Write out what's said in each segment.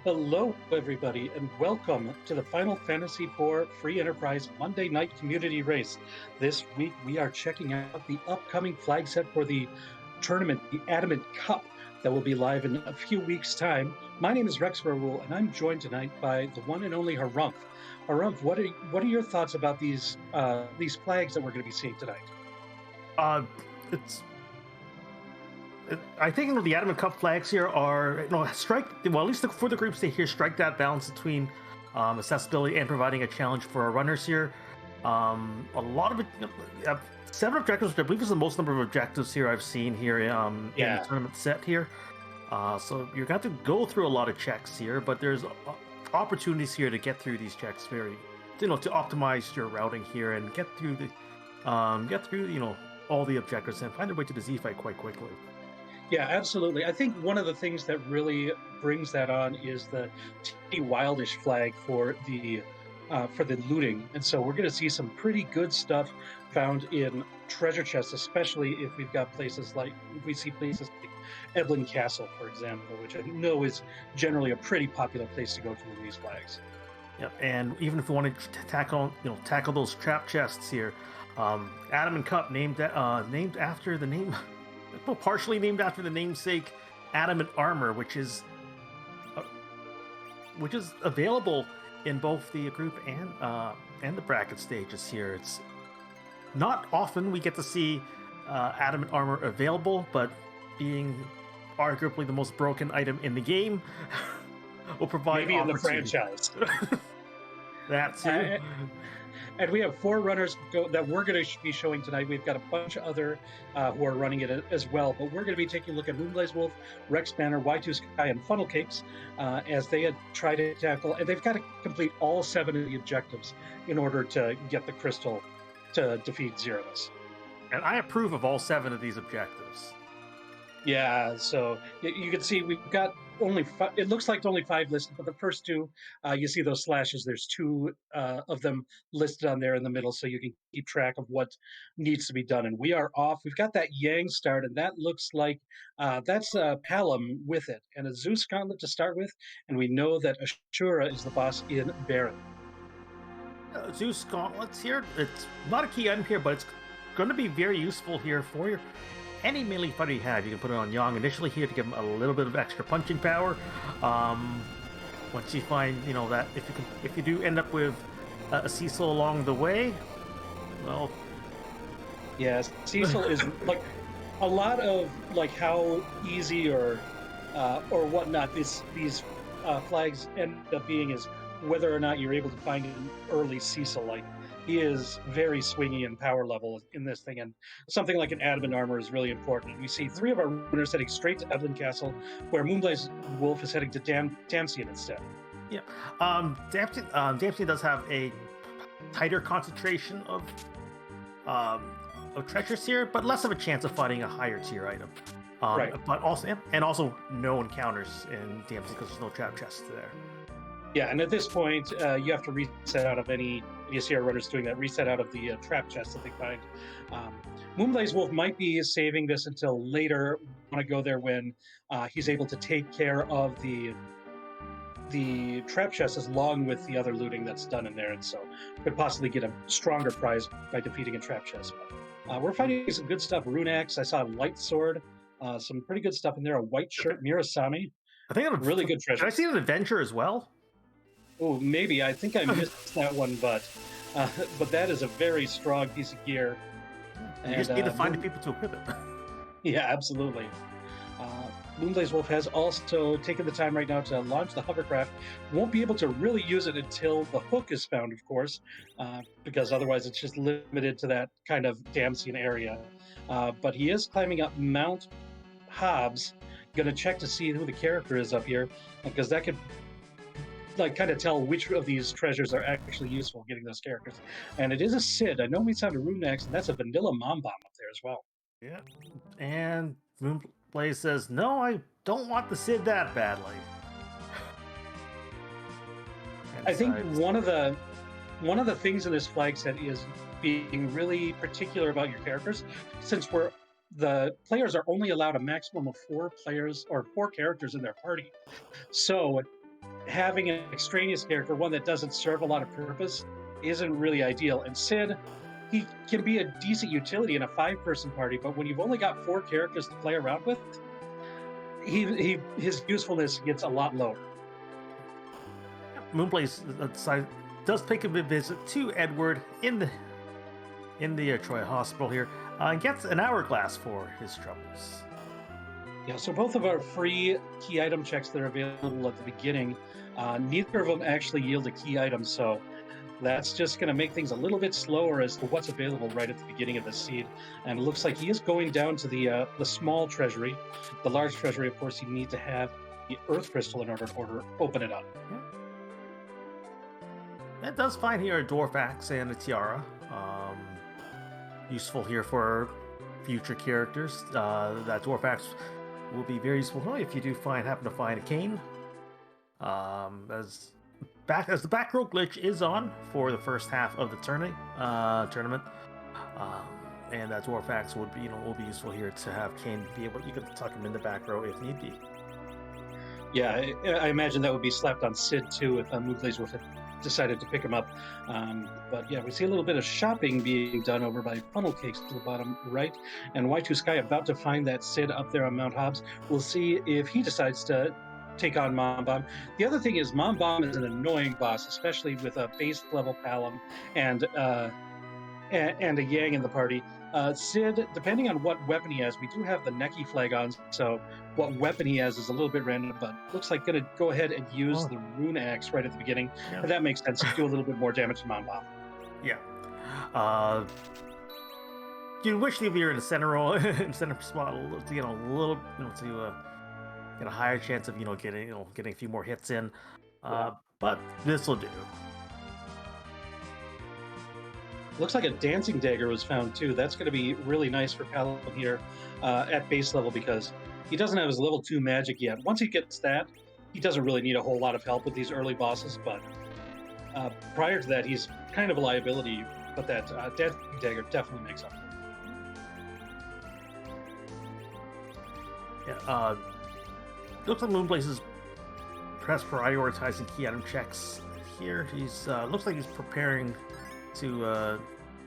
Hello, everybody, and welcome to the Final Fantasy IV Free Enterprise Monday Night Community Race. This week, we are checking out the upcoming flag set for the tournament, the Adamant Cup, that will be live in a few weeks' time. My name is Rex Rule, and I'm joined tonight by the one and only Harumph. Harumph, what are your thoughts about these flags that we're going to be seeing tonight? Uh, it's. I think the Adamant Cup flags here are strike. Well, at least for the groups they here strike that balance between accessibility and providing a challenge for our runners here. A lot of it. 7 objectives, which I believe is the most number of objectives here I've seen here in the tournament set here. So you're going to have to go through a lot of checks here, but there's opportunities here to get through these checks to optimize your routing here and get through all the objectives and find your way to the Z fight quite quickly. Yeah, absolutely. I think one of the things that really brings that on is the T Wildish flag for the looting, and so we're going to see some pretty good stuff found in treasure chests, especially if we see places like Evelyn Castle, for example, which I know is generally a pretty popular place to go to with these flags. Yeah, and even if we want to tackle those trap chests here, Adamant Cup named after the name. Well, partially named after the namesake Adamant armor, which is available in both the group and the bracket stages here. It's not often we get to see Adamant armor available, but being arguably the most broken item in the game will provide maybe in the franchise. That too. And we have 4 runners that we're going to be showing tonight. We've got a bunch of other who are running it as well. But we're going to be taking a look at Moonblaze Wolf, Rex Banner, Y2 Sky, and Funnel Cakes as they had tried to tackle. And they've got to complete all 7 of the objectives in order to get the crystal to defeat Zeromus. And I approve of all 7 of these objectives. Yeah, so you can see we've got only it looks like only 5 listed, but the first 2, you see those slashes. There's 2 of them listed on there in the middle, so you can keep track of what needs to be done. And we are off. We've got that Yang start, and that looks like that's Palom with it, and a Zeus gauntlet to start with. And we know that Ashura is the boss in Baron. Zeus gauntlets here. It's not a key item here, but it's going to be very useful here for you. Any melee fighter you have, you can put it on Yang initially here to give him a little bit of extra punching power. Once you find, that if you do end up with a Cecil along the way, well, yes, Cecil is like a lot of like how easy or whatnot these flags end up being is whether or not you're able to find an early Cecil. Like he is very swingy in power level in this thing, and something like an Adamant armor is really important. We see 3 of our runners heading straight to Evelyn Castle, where Moonblaze Wolf is heading to Damsian instead. Yeah, Damsian does have a tighter concentration of treasures here, but less of a chance of finding a higher tier item. Right. But also no encounters in Damsian because there's no trap chests there. Yeah, and at this point, you have to reset out of any. You see our runners doing that. Reset out of the trap chest that they find. Moonblaze Wolf might be saving this until later. I want to go there when he's able to take care of the trap chest along with the other looting that's done in there, and so could possibly get a stronger prize by defeating a trap chest. But, we're finding some good stuff. Rune axe. I saw a light sword. Some pretty good stuff in there. A white shirt. Mirasami. I think really good treasure. Did I see an adventure as well? Oh, maybe. I think I missed that one, but that is a very strong piece of gear. You just need to find the people to equip it. Yeah, absolutely. Moonblaze Wolf has also taken the time right now to launch the hovercraft. Won't be able to really use it until the hook is found, of course, because otherwise it's just limited to that kind of Damsian area. But he is climbing up Mount Hobbs. Going to check to see who the character is up here, because that could kind of tell which of these treasures are actually useful getting those characters. And it is a Sid. I know we sound a Rune Axe, and that's a vanilla Mom Bomb up there as well. Yeah. And Moonblaze says, no, I don't want the Sid that badly. I think one of the things in this flag set is being really particular about your characters, since the players are only allowed a maximum of 4 players or 4 characters in their party. So having an extraneous character, one that doesn't serve a lot of purpose, isn't really ideal. And Sid, he can be a decent utility in a five-person party, but when you've only got four characters to play around with, his usefulness gets a lot lower. Moonblaze does take a visit to Edward in the Troy Hospital here, and gets an hourglass for his troubles. Yeah, so both of our free key item checks that are available at the beginning, neither of them actually yield a key item, so that's just going to make things a little bit slower as to what's available right at the beginning of the seed. And it looks like he is going down to the small treasury. The large treasury, of course, you need to have the earth crystal in order to open it up. Yeah. It does find here a dwarf axe and a tiara. Useful here for future characters. That dwarf axe will be very useful if you do happen to find a cane. As the back row glitch is on for the first half of the tournament, and that dwarf axe will be useful here to have Kane be able. You can tuck him in the back row if need be. Yeah, I imagine that would be slapped on Sid too if Moonblaze would have decided to pick him up. But yeah, we see a little bit of shopping being done over by Funnel Cakes to the bottom right, and Y2 Sky about to find that Sid up there on Mount Hobbs. We'll see if he decides to take on Mom Bomb. The other thing is Mom Bomb is an annoying boss, especially with a base level Palom and a Yang in the party. Sid, depending on what weapon he has, we do have the Neki flag on, so what weapon he has is a little bit random, but looks like going to go ahead and use the rune axe right at the beginning. Yeah. And that makes sense. Do a little bit more damage to Mom Bomb. Yeah. You wish if you're in the center row, in center spot, to get a higher chance of getting a few more hits in. But this will do. Looks like a dancing dagger was found too. That's going to be really nice for Palom here at base level because he doesn't have his level 2 magic yet. Once he gets that, he doesn't really need a whole lot of help with these early bosses, but prior to that, he's kind of a liability, but that dancing dagger definitely makes up. Yeah, looks like Moonblaze is perhaps prioritizing key item checks here. He's looks like he's preparing to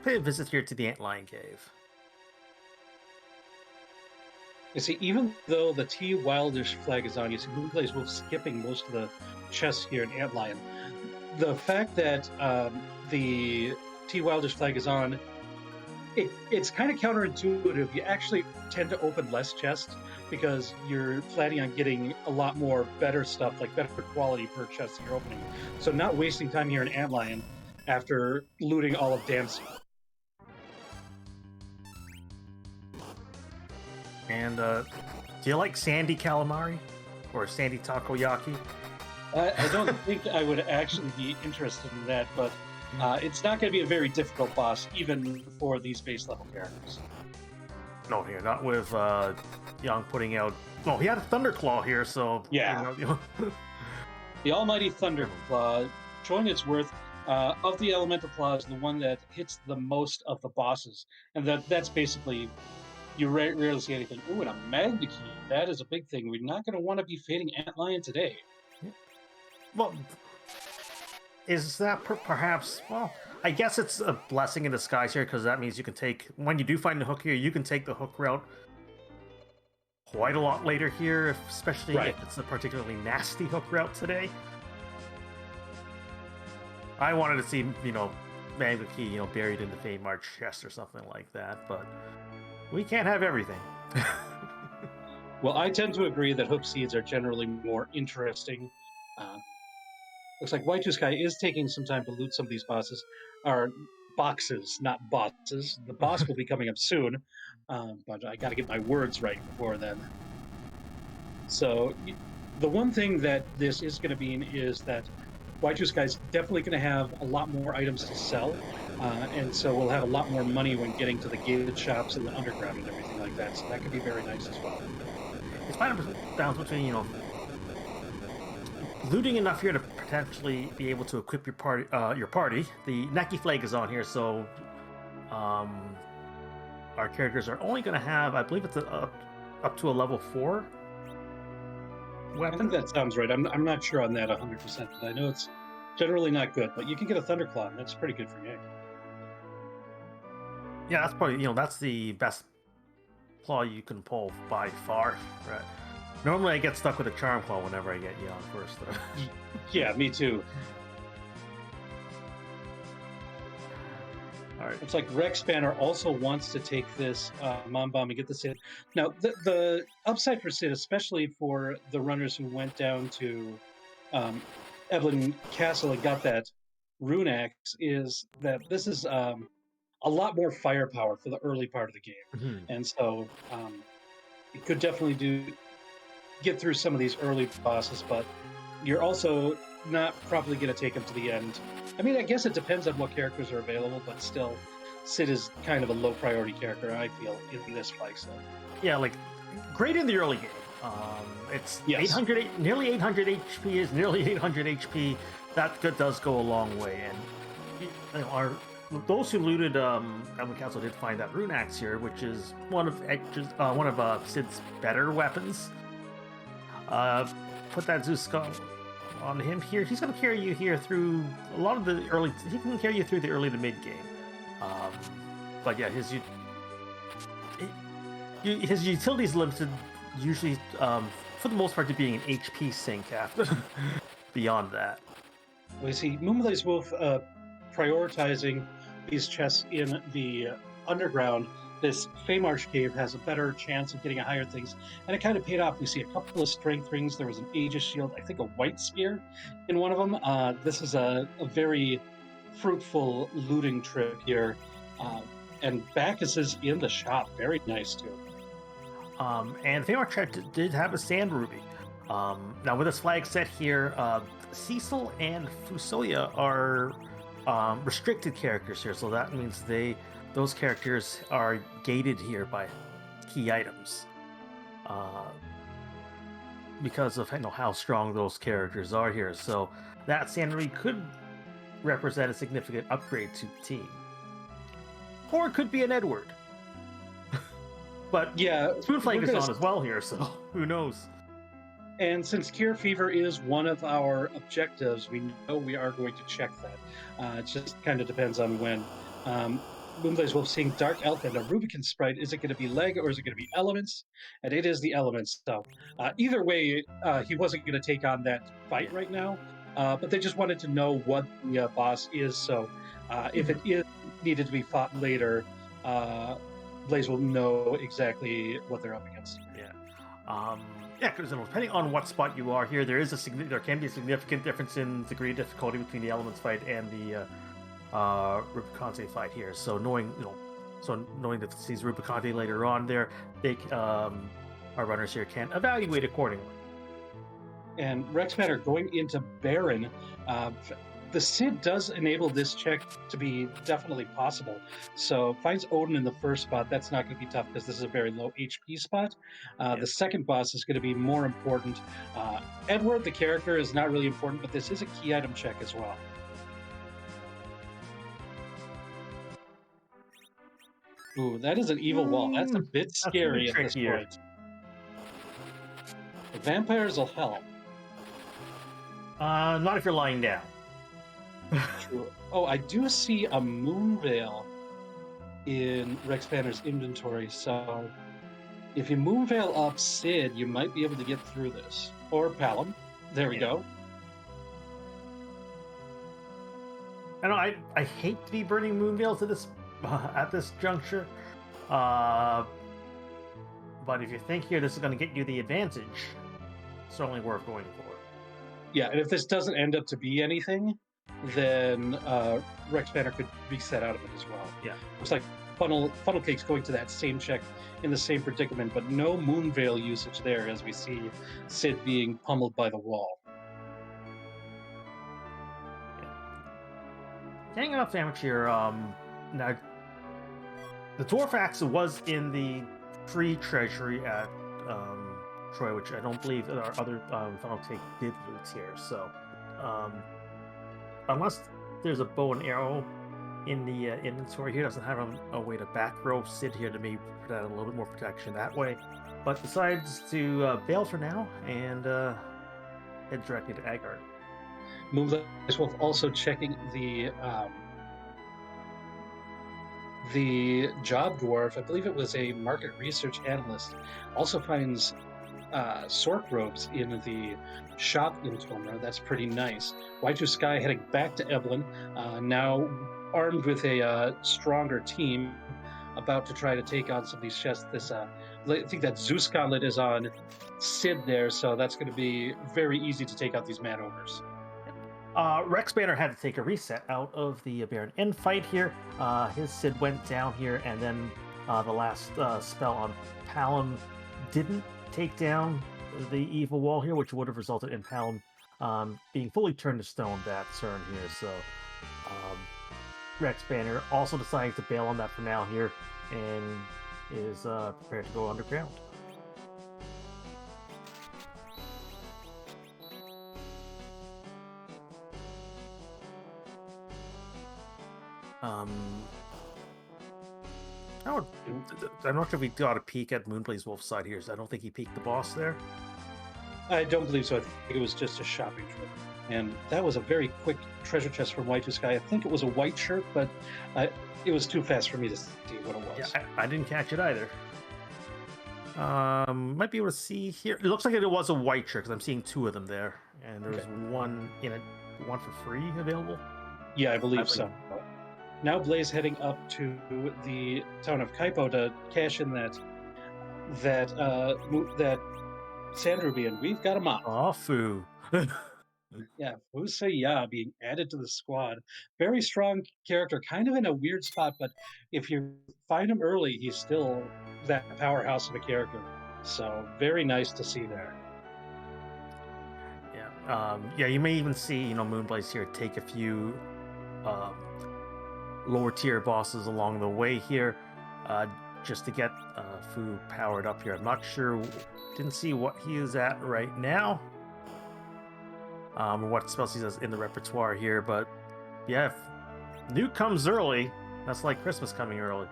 pay a visit here to the Antlion Cave. You see, even though the T Wildish flag is on, you see Moonblaze Wolf skipping most of the chests here in Antlion. The fact that the T Wildish flag is on, it's kind of counterintuitive. You actually tend to open less chests because you're planning on getting a lot more better stuff, like better quality per chest that you're opening. So not wasting time here in Antlion after looting all of Dempsey. And do you like Sandy Calamari or Sandy Takoyaki? I don't think I would actually be interested in that, but it's not going to be a very difficult boss, even for these base level characters. No, here, not with Young putting out. No, he had a Thunderclaw here, so yeah. The Almighty Thunderclaw, showing its worth. Of the elemental claws, the one that hits the most of the bosses, and that's basically you rarely see anything. Ooh, and a Magna Key. That is a big thing. We're not going to want to be fading Antlion today. Well, is that perhaps? Well, I guess it's a blessing in disguise here because that means you can take when you do find the hook here, you can take the hook route quite a lot later here, especially if it's a particularly nasty hook route today. I wanted to see, Magna Key, buried in the Fame March chest or something like that, but we can't have everything. Well, I tend to agree that hook seeds are generally more interesting. Looks like Y2 Sky is taking some time to loot some of these bosses, or boxes, not bosses. The boss will be coming up soon, but I got to get my words right before then. So the one thing that this is going to mean is that Y2 Sky is definitely going to have a lot more items to sell, and so we'll have a lot more money when getting to the gated shops and the underground and everything like that. So that could be very nice as well. It's kind of a balance between looting enough here to potentially be able to equip your party. The Neki flag is on here, so our characters are only going to have, I believe it's up to a level 4 I think weapon. that sounds right. I'm not sure on that 100%, but I know it's generally not good. But you can get a thunderclaw, and that's pretty good for me. Yeah, that's probably that's the best claw you can pull by far. Right. Normally, I get stuck with a charm claw whenever I get you on first. Though. Yeah, me too. All right. It's like Rex Banner also wants to take this Mom Bomb and get the Sid. Now, the upside for Sid, especially for the runners who went down to um, Evelyn Castle and got that rune axe, is that this is a lot more firepower for the early part of the game, Mhm. and so it could definitely do get through some of these early bosses, but you're also not probably going to take them to the end. I mean, I guess it depends on what characters are available, but still, Sid is kind of a low priority character, I feel, in this fight. So, Yeah, like great in the early game. It's yes. 800, nearly 800 HP is nearly 800 HP. That does go a long way, and our those who looted Adamant Council did find that rune axe here, which is one of Sid's better weapons. Uh, Put that Zeus skull on him here. He's going to carry you here through a lot of the early. He can carry you through the early to mid game. Um, but yeah, his utility is limited, usually for the most part, to being an HP sink after. Beyond that, We see Moonblaze Wolf prioritizing these chests in the underground. This Feymarsh cave has a better chance of getting a higher things, and it kind of paid off. We see a couple of strength rings. There was an Aegis shield, I think a white spear in one of them. This is a very fruitful looting trip here. Uh, and Bacchus is in the shop. Very nice, too. and Feymarsh did have a sand ruby. Now with this flag set here, Cecil and Fusoya are restricted characters here, so that means those characters are gated here by key items because of how strong those characters are here. So that sand ruby could represent a significant upgrade to the team, or it could be an Edward. But Yeah, Spoonflake we're is going on to. as well here, so who knows? And since Cure Fever is one of our objectives, we know we are going to check that. It just kind of depends on when. Moonblaze Wolf seeing Dark Elf and a Rubicon Sprite. Is it going to be Leg or is it going to be Elements? And it is the Elements. So either way, he wasn't going to take on that fight Yeah. right now. But they just wanted to know what the boss is. So if it is needed to be fought later, Blaze will know exactly what they're up against. Yeah. Yeah, because depending on what spot you are here, there can be a significant difference in degree of difficulty between the Elements fight and the Rubicante fight here. So knowing that sees Rubicante later on, our runners here can evaluate accordingly. And Rex Banner going into Baron, the Sid does enable this check to be definitely possible. So finds Odin in the first spot. That's not going to be tough because this is a very low HP spot. Yeah. The second boss is going to be more important. Edward, the character, is not really important, but this is a key item check as well. Ooh, that is an evil wall. That's a bit That's a bit scary at this trickier. point. The vampires will help. Not if you're lying down. True. Oh, I do see a moon veil in Rex Banner's inventory, so if you moon veil up Sid, you might be able to get through this. Or Palom. There we Yeah. go. I know I hate to be burning Moonveil to this at this juncture, but if you think here this is going to get you the advantage, certainly worth going for. Yeah, and if this doesn't end up to be anything, then Rex Banner could be set out of it as well. Yeah. Looks like Funnel Cake's going to that same check in the same predicament, but no moon veil usage there as we see Sid being pummeled by the wall. Getting enough damage here. Now the Dwarf Axe was in the free treasury at Troy, which I don't believe our other Funnel Cake did loot here. So unless there's a bow and arrow in the inventory here. Doesn't have a way to back row Sid here to maybe provide a little bit more protection that way. But decides to bail for now and head directly to Agar. Moonblaze Wolf also checking the job dwarf. I believe it was a market research analyst. Also finds Sork robes in the shop in Tomra. That's pretty nice. Y2 Sky heading back to Evelyn, now armed with a stronger team, about to try to take on some of these chests. I think that Zeus Gauntlet is on Sid there, so that's going to be very easy to take out these man ogres. Rex Banner had to take a reset out of the Baron End fight here. His Sid went down here, and then the last spell on Palom didn't take down the evil wall here, which would have resulted in Palom being fully turned to stone that turn here. So Rex Banner also deciding to bail on that for now here, and is prepared to go underground. I'm not sure if we got a peek at Moonblaze Wolf's side here. So I don't think he peeked the boss there. I don't believe so. I think it was just a shopping trip. And that was a very quick treasure chest from Y2 Sky. I think it was a white shirt, but it was too fast for me to see what it was. Yeah, I didn't catch it either. Might be able to see here. It looks like it was a white shirt because I'm seeing two of them there, and there's one for free available. Yeah, I believe so. Now Blaze heading up to the town of Kaipo to cash in that Sand Ruby, and we've got him up. Oh, Fu. Yeah, Fusaya being added to the squad. Very strong character, kind of in a weird spot, but if you find him early, he's still that powerhouse of a character. So very nice to see there. Yeah, you may even see Moonblaze here take a few lower tier bosses along the way here, just to get Fu powered up here. I'm not sure, didn't see what he is at right now, or what spells he has in the repertoire here, but yeah, if new comes early, that's like Christmas coming early.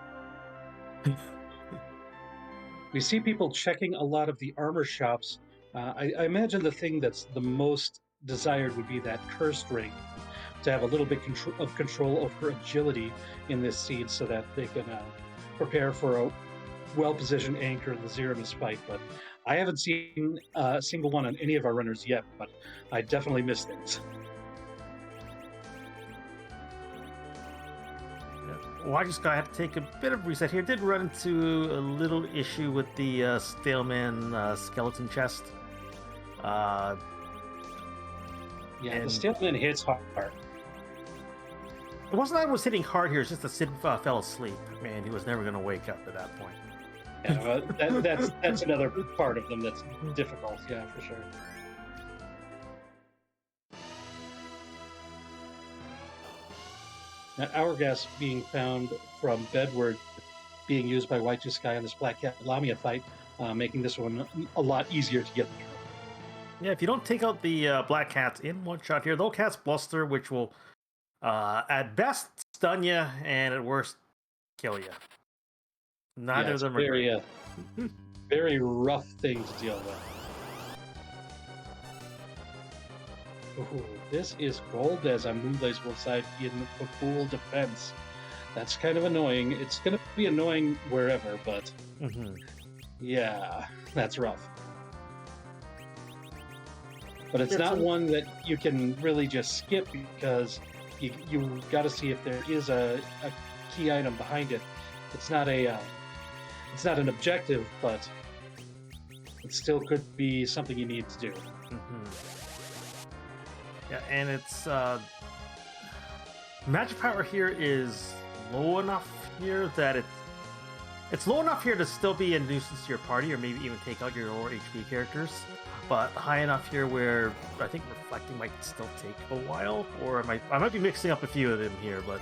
We see people checking a lot of the armor shops. I imagine the thing that's the most desired would be that cursed ring, to have a little bit of control over agility in this seed, so that they can prepare for a well-positioned anchor in the Zeramis fight. But I haven't seen a single one on any of our runners yet, but I definitely miss things. Well, I just had to take a bit of reset here. Did run into a little issue with the Staleman skeleton chest. Yeah, the Staleman hits hard. It wasn't that I was hitting hard here, it's just that Sid fell asleep. Man, he was never going to wake up at that point. Yeah, that's another part of them that's difficult, yeah, for sure. Now, Hourglass being found from Bedward, being used by Y2 Sky on this Black Cat Lamia fight, making this one a lot easier to get through. Yeah, if you don't take out the Black Cats in one shot here, they'll cast Bluster, which will at best stun you, and at worst kill you. Neither of them are great. Very rough thing to deal with. Ooh, this is gold as a Moonblaze Wolf side in the full defense. That's kind of annoying. It's going to be annoying wherever, but yeah, that's rough. But it's not one that you can really just skip, because you got to see if there is a key item behind it. It's not an objective, but it still could be something you need to do. Yeah, and it's magic power here is low enough here that it's low enough here to still be a nuisance to your party, or maybe even take out your lower HP characters, but high enough here where I think reflecting might still take a while, or I might be mixing up a few of them here, but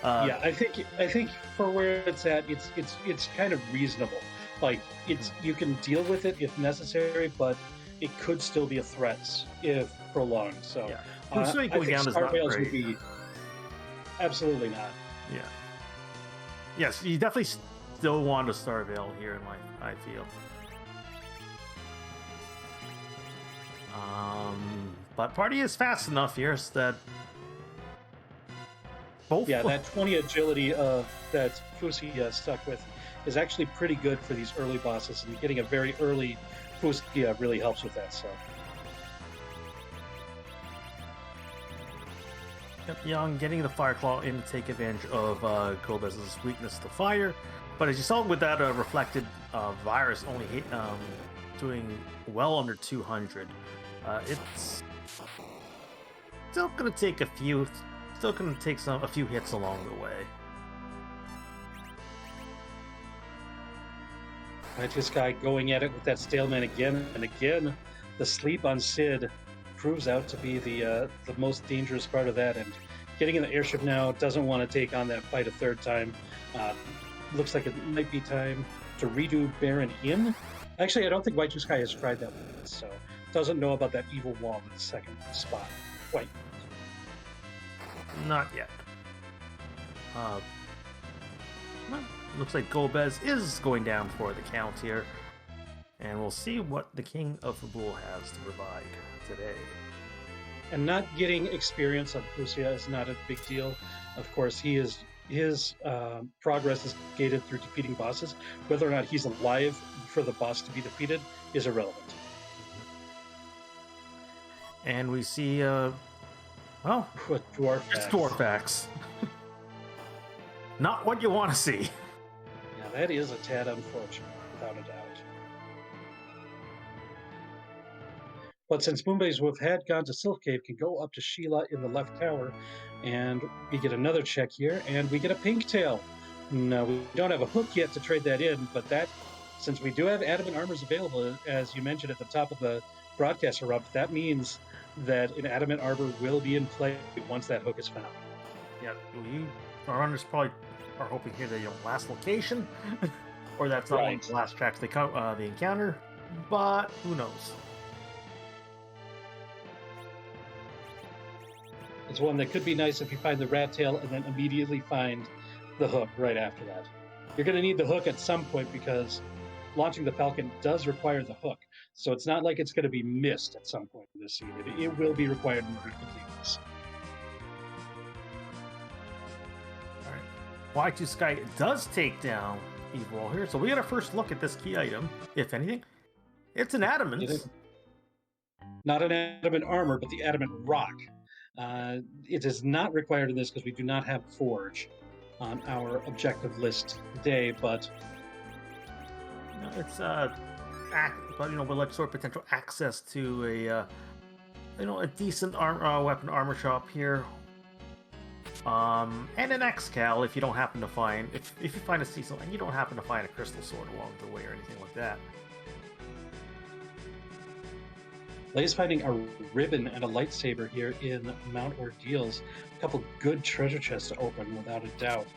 yeah, I think for where it's at, it's kind of reasonable. Like you can deal with it if necessary, but it could still be a threat if prolonged. So yeah. I think Star Whales would be. Absolutely not. Yeah. Yes, you definitely still want to Starveil here in life, I feel. But party is fast enough here so that both. Yeah, that 20 agility that Fusia stuck with is actually pretty good for these early bosses, and getting a very early Fusia really helps with that. So, Young getting the Fire Claw in to take advantage of Gobez's weakness to fire. But as you saw with that reflected virus only doing well under 200, it's still going to take a few hits along the way. this guy going at it with that stalemate again and again. The sleep on Sid proves out to be the most dangerous part of that, and getting in the airship now doesn't want to take on that fight a third time. Looks like it might be time to redo Baron in. Actually, I don't think White Two Sky has tried that one, so doesn't know about that evil wall in the second spot. Quite. Not yet. Well, looks like Golbez is going down for the count here. And we'll see what the King of Fabul has to provide today. And not getting experience on Fusia is not a big deal. Of course, his progress is gated through defeating bosses. Whether or not he's alive for the boss to be defeated is irrelevant. And we see, well, With Dwarf it's Axe. Dwarfax. Not what you want to see. Yeah, that is a tad unfortunate, without a doubt. But since Moonbase Wolf had gone to Silk Cave, can go up to Sheila in the left tower, and we get another check here, and we get a pink tail. No, we don't have a hook yet to trade that in, but that, since we do have adamant armors available, as you mentioned at the top of the broadcast erupt, that means that an adamant armor will be in play once that hook is found. Yeah, our runners probably are hoping here that last location, or that's not one of the last tracks they encounter, but who knows? It's one that could be nice if you find the rat tail and then immediately find the hook right after that. You're going to need the hook at some point because launching the Falcon does require the hook. So it's not like it's going to be missed at some point in this scene. It will be required in order to complete this. All right. Y2 Sky does take down Evil here. So we get our first look at this key item, if anything. It's an adamant. Not an adamant armor, but the adamant rock. It is not required in this because we do not have Forge on our objective list today, but it's but with like sort of potential access to a decent weapon armor shop here, and an X-Cal if you don't happen to find if you find a Cecil and you don't happen to find a crystal sword along the way or anything like that. Lay's finding a ribbon and a lightsaber here in Mount Ordeals. A couple good treasure chests to open, without a doubt.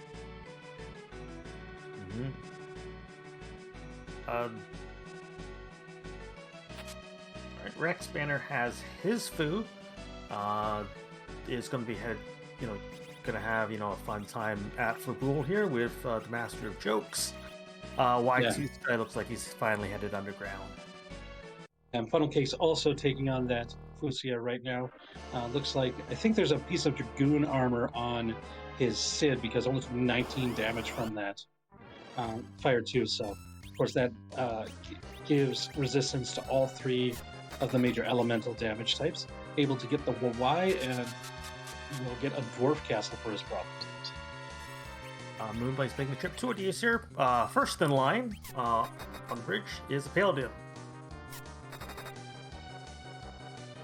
Mm-hmm. All right, Rex Banner has his foo. Is going to be going to have a fun time at Fabul here with the Master of Jokes. Y2 Sky looks like he's finally headed underground. And Funnel Cake's also taking on that Fusia right now. Looks like, I think there's a piece of Dragoon armor on his Sid because only 19 damage from that fire too. So, of course, that gives resistance to all three of the major elemental damage types. Able to get the Wawai and will get a dwarf castle for his problems. Moonblade's making the trip to Ordeus here. First in line on the bridge is a Paladin.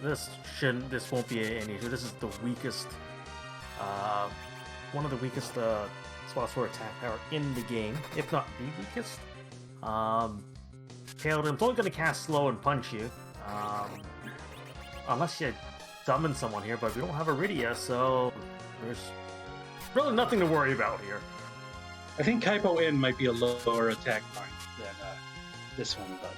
This won't be an issue. This is the weakest, one of the weakest spots for attack power in the game, if not the weakest. Paladin's only going to cast slow and punch you, unless you summon someone here, but we don't have Iridia, so there's really nothing to worry about here. I think Kaipo N might be a lower attack point than this one, but...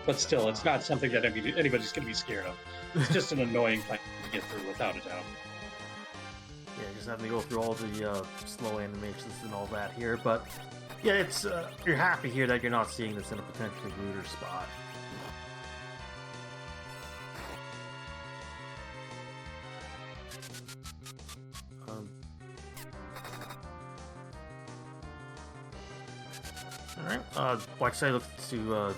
but still, it's Uh, not something that anybody's going to be scared of. It's just an annoying fight to get through, without a doubt. yeah, just having to go through all the slow animations and all that here, but yeah, it's you're happy here that you're not seeing this in a potentially ruder spot. Um, all right, Whiteside looks to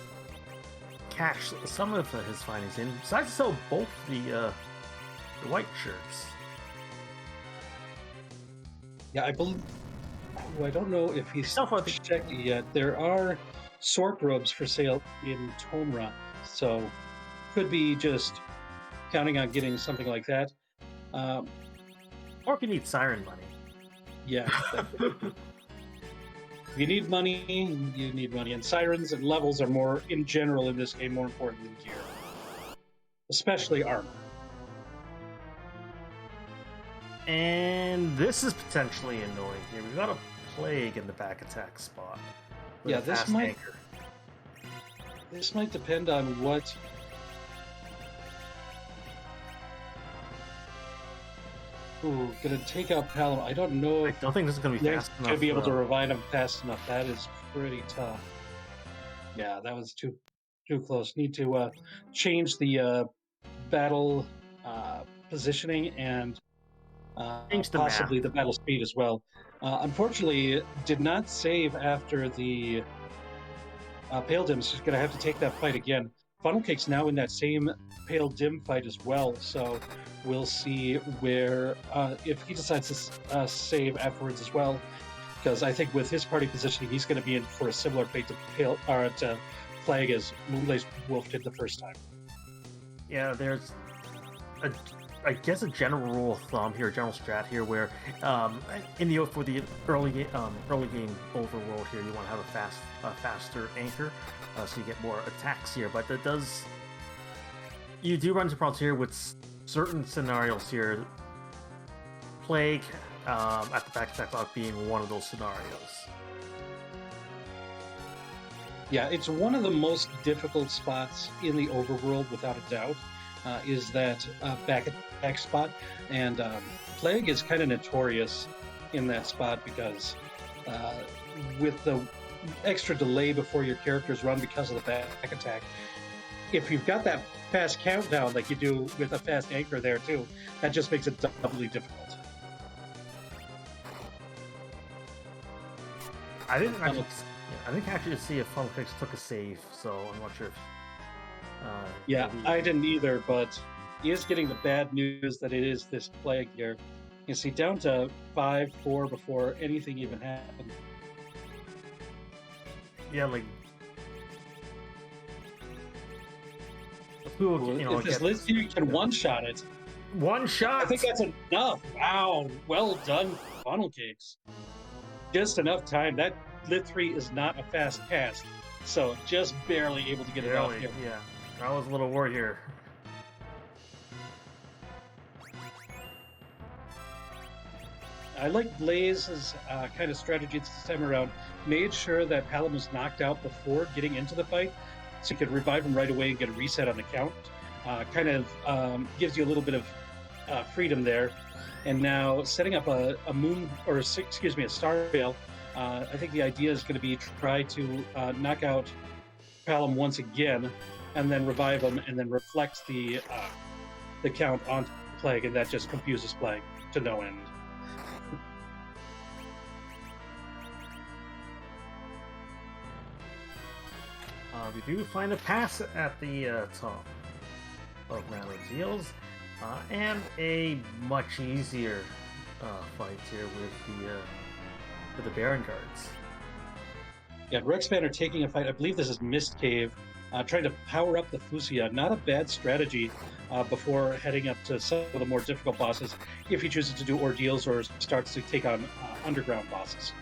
cash some of his findings in. Decides to sell both the white shirts. Yeah, I believe. I don't know if he's Yourself, I think. checked it yet. There are Sork robes for sale in Tomra, so could be just counting on getting something like that. Um, Or if you need siren money. yeah, if you need money, you need money, and sirens and levels are more, in general, in this game, more important than gear, especially armor. And this is potentially annoying here. We've got a plague in the back attack spot. With Yeah, a fast anchor. this might depend on what. Ooh, gonna take out Palom. I don't know I if don't think this is going to be they're fast gonna enough. be able to revive him fast enough. That is pretty tough. Yeah, that was too close. Need to change the battle positioning and change the map. possibly the battle speed as well. Unfortunately, did not save after the Pale Dim's just going to have to take that fight again. Funnel Cake's now in that same Pale Dim fight as well, so we'll see where if he decides to save afterwards as well. Because I think with his party positioning, he's going to be in for a similar fate to Pale or to Plague as Moonblaze Wolf did the first time. Yeah, there's a, I guess a general rule of thumb here, general strat here, where in the for the early game overworld here, you want to have a faster anchor, so you get more attacks here. But that does you do run into problems here with certain scenarios here. Plague at the back attack clock being one of those scenarios. Yeah, it's one of the most difficult spots in the overworld, without a doubt, is that back attack spot. And Plague is kind of notorious in that spot because with the extra delay before your characters run because of the back attack, if you've got that fast countdown like you do with a fast anchor there too, that just makes it doubly difficult. I didn't actually. I think actually see if Funnel Fix took a save, so I'm not sure if. Yeah, maybe- I didn't either, but he is getting the bad news that it is this Plague here. You see, down to 5-4 before anything even happened. Yeah, like. Who will, If this Liz here can one-shot it, one shot. I think that's enough. Wow, well done, Funnel Cakes. Just enough time. That Lit 3 is not a fast cast, so just barely able to get it off Barely, him. yeah. I was a little worried here. I like Blaze's kind of strategy this time around. Made sure that Palom was knocked out before getting into the fight, so you could revive him right away and get a reset on the count. Kind of gives you a little bit of freedom there. And now setting up a moon, or excuse me, a star veil. I think the idea is going to be try to knock out Palom once again, and then revive him, and then reflect the count onto Plague, and that just confuses Plague to no end. We do find a pass at the top of Mount Deals, and a much easier fight here with the Baron Guards. Yeah, Rex Banner taking a fight. I believe this is Mist Cave, trying to power up the Fusia. Not a bad strategy before heading up to some of the more difficult bosses, if he chooses to do ordeals or starts to take on underground bosses.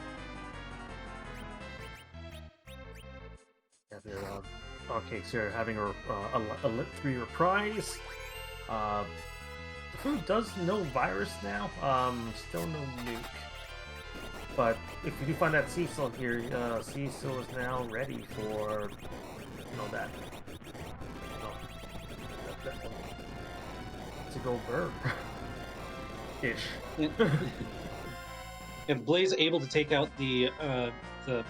Yeah, they're Cakes here having a Lit 3 reprise. The food does no virus now, still no nuke. But if you do find that Cecil here, Cecil is now ready for, that to go burn. Ish. And, and Blaze able to take out the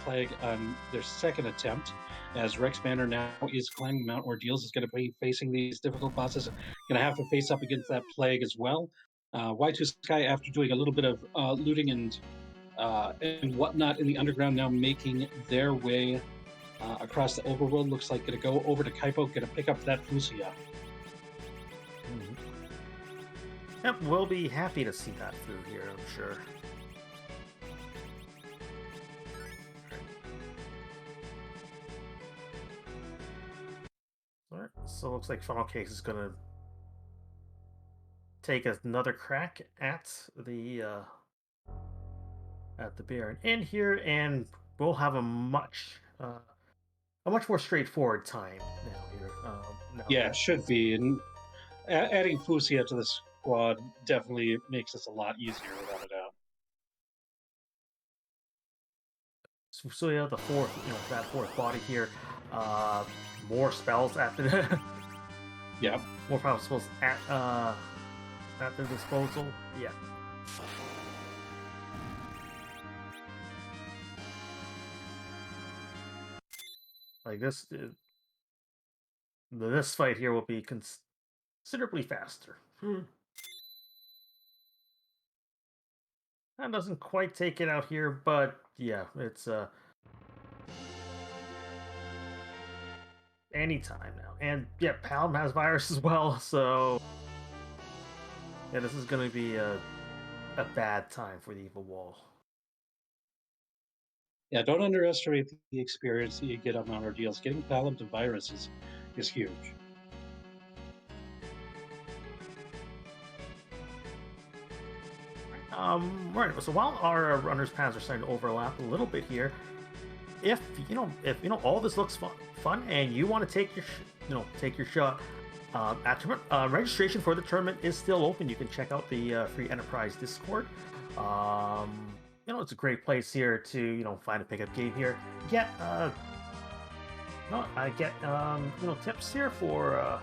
plague on their second attempt, as Rex Banner now is climbing Mount Ordeals, is going to be facing these difficult bosses. Going to have to face up against that plague as well. Y2 Sky, after doing a little bit of looting and whatnot in the underground, now making their way across the overworld. Looks like going to go over to Kaipo, going to pick up that Fusia. Mhm. Yep, we'll be happy to see that through here, I'm sure. Alright, so looks like Funnel Case is gonna take another crack at the Baron in here, and we'll have a much more straightforward time now here. Now Yeah, that should be. And adding Fusia to the squad definitely makes this a lot easier, without a doubt. so yeah, the fourth, that fourth body here, uh, more spells at the Yeah. more powerful spells at their disposal. Yeah. Like this fight here will be considerably faster. That doesn't quite take it out here, but yeah, it's anytime now. And yeah, Palm has virus as well, so yeah, this is gonna be a bad time for the evil wall. Yeah, don't underestimate the experience that you get on Mount Ordeals. Getting Thalum to Virus is huge. Right. So while our runners' paths are starting to overlap a little bit here, if all this looks fun and you want to take take your shot, at tournament, registration for the tournament is still open. You can check out the free enterprise Discord. It's a great place here to find a pickup game here. Get I get tips here for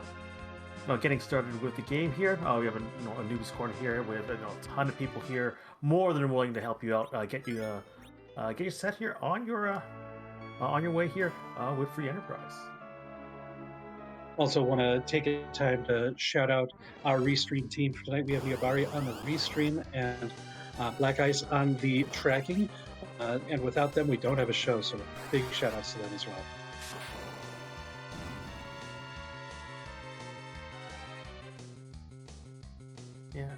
getting started with the game here. We have a noobs corner here with a ton of people here, more than willing to help you out, get you set here on your way here with free enterprise. Also, want to take a time to shout out our restream team for tonight. We have Yabari on the restream and Black Ice on the tracking. And without them, we don't have a show. So big shout outs to them as well. Yeah.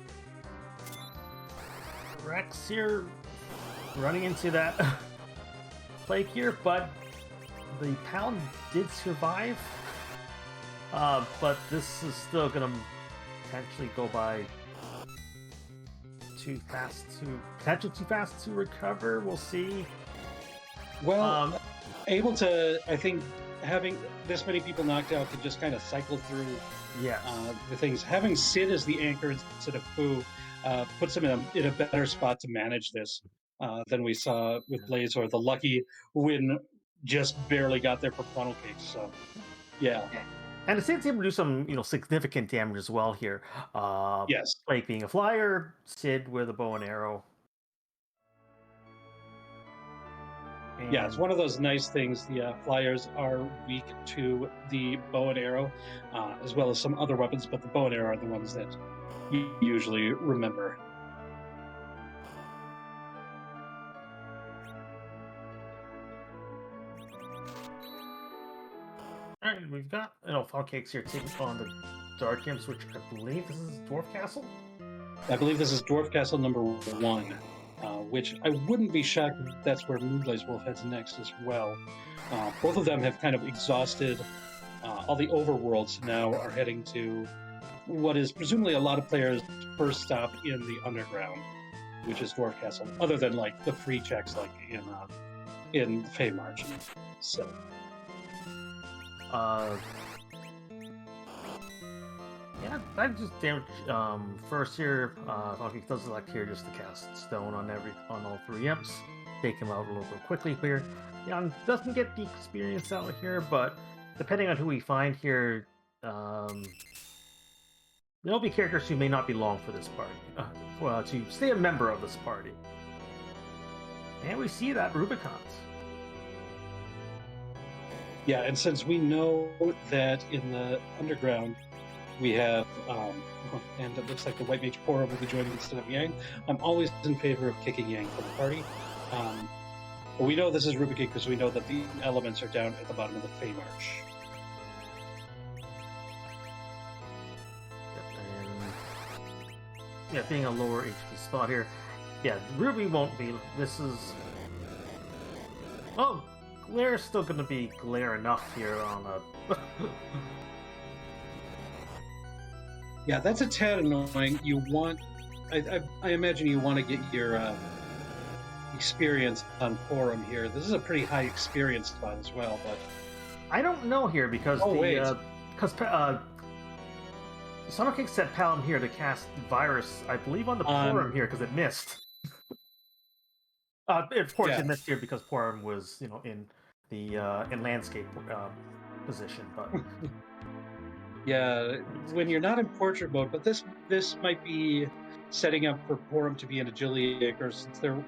Rex here running into that plague here, but the pound did survive. But this is still gonna potentially go by potentially too fast to recover. We'll see. Well, able to, I think, having this many people knocked out could just kind of cycle through Yes. the things. Having Sid as the anchor instead of Fu puts him in a better spot to manage this than we saw with Blaze, or the lucky win just barely got there for funnel cakes. So, yeah. And it seems able to do some, significant damage as well here. Yes. Blake being a flyer, Sid with a bow and arrow. Yeah, it's one of those nice things. The flyers are weak to the bow and arrow, as well as some other weapons, but the bow and arrow are the ones that you usually remember. All right, we've got Funnel Cakes here taking on the Dark Imps, which I believe this is Dwarf Castle. I believe this is Dwarf Castle number 1, which I wouldn't be shocked if that's where Moonblaze Wolf heads next as well. Both of them have kind of exhausted all the overworlds, now are heading to what is presumably a lot of players' first stop in the underground, which is Dwarf Castle, other than like the free checks like in Fey March. So. Yeah, I just damage first here. Funnel Cakes does select here just to cast stone on all 3 imps. Take him out a little bit quickly here. Yeah, doesn't get the experience out here, but depending on who we find here, There'll be characters who may not be long for this party, well, to stay a member of this party. And we see that Rubicons. Yeah, and since we know that in the underground we have, and it looks like the White Mage Pora will be joining instead of Yang, I'm always in favor of kicking Yang from the party. But we know this is Rubicon because we know that the elements are down at the bottom of the Fey March. Yep, and yeah, being a lower HP spot here. Yeah, Ruby won't be. This is. Oh, Glare's still going to be Glare enough here on a. Yeah, that's a tad annoying. You want, I imagine you want to get your experience on Forum here. This is a pretty high experience spot as well, but I don't know here because Sonic King set Palom here to cast Virus, I believe, on the Forum here because it missed. Of course, it missed here because Forum was, in the in landscape position, but. Yeah, when you're not in portrait mode, but this might be setting up for Porum to be an agility maker, since they're,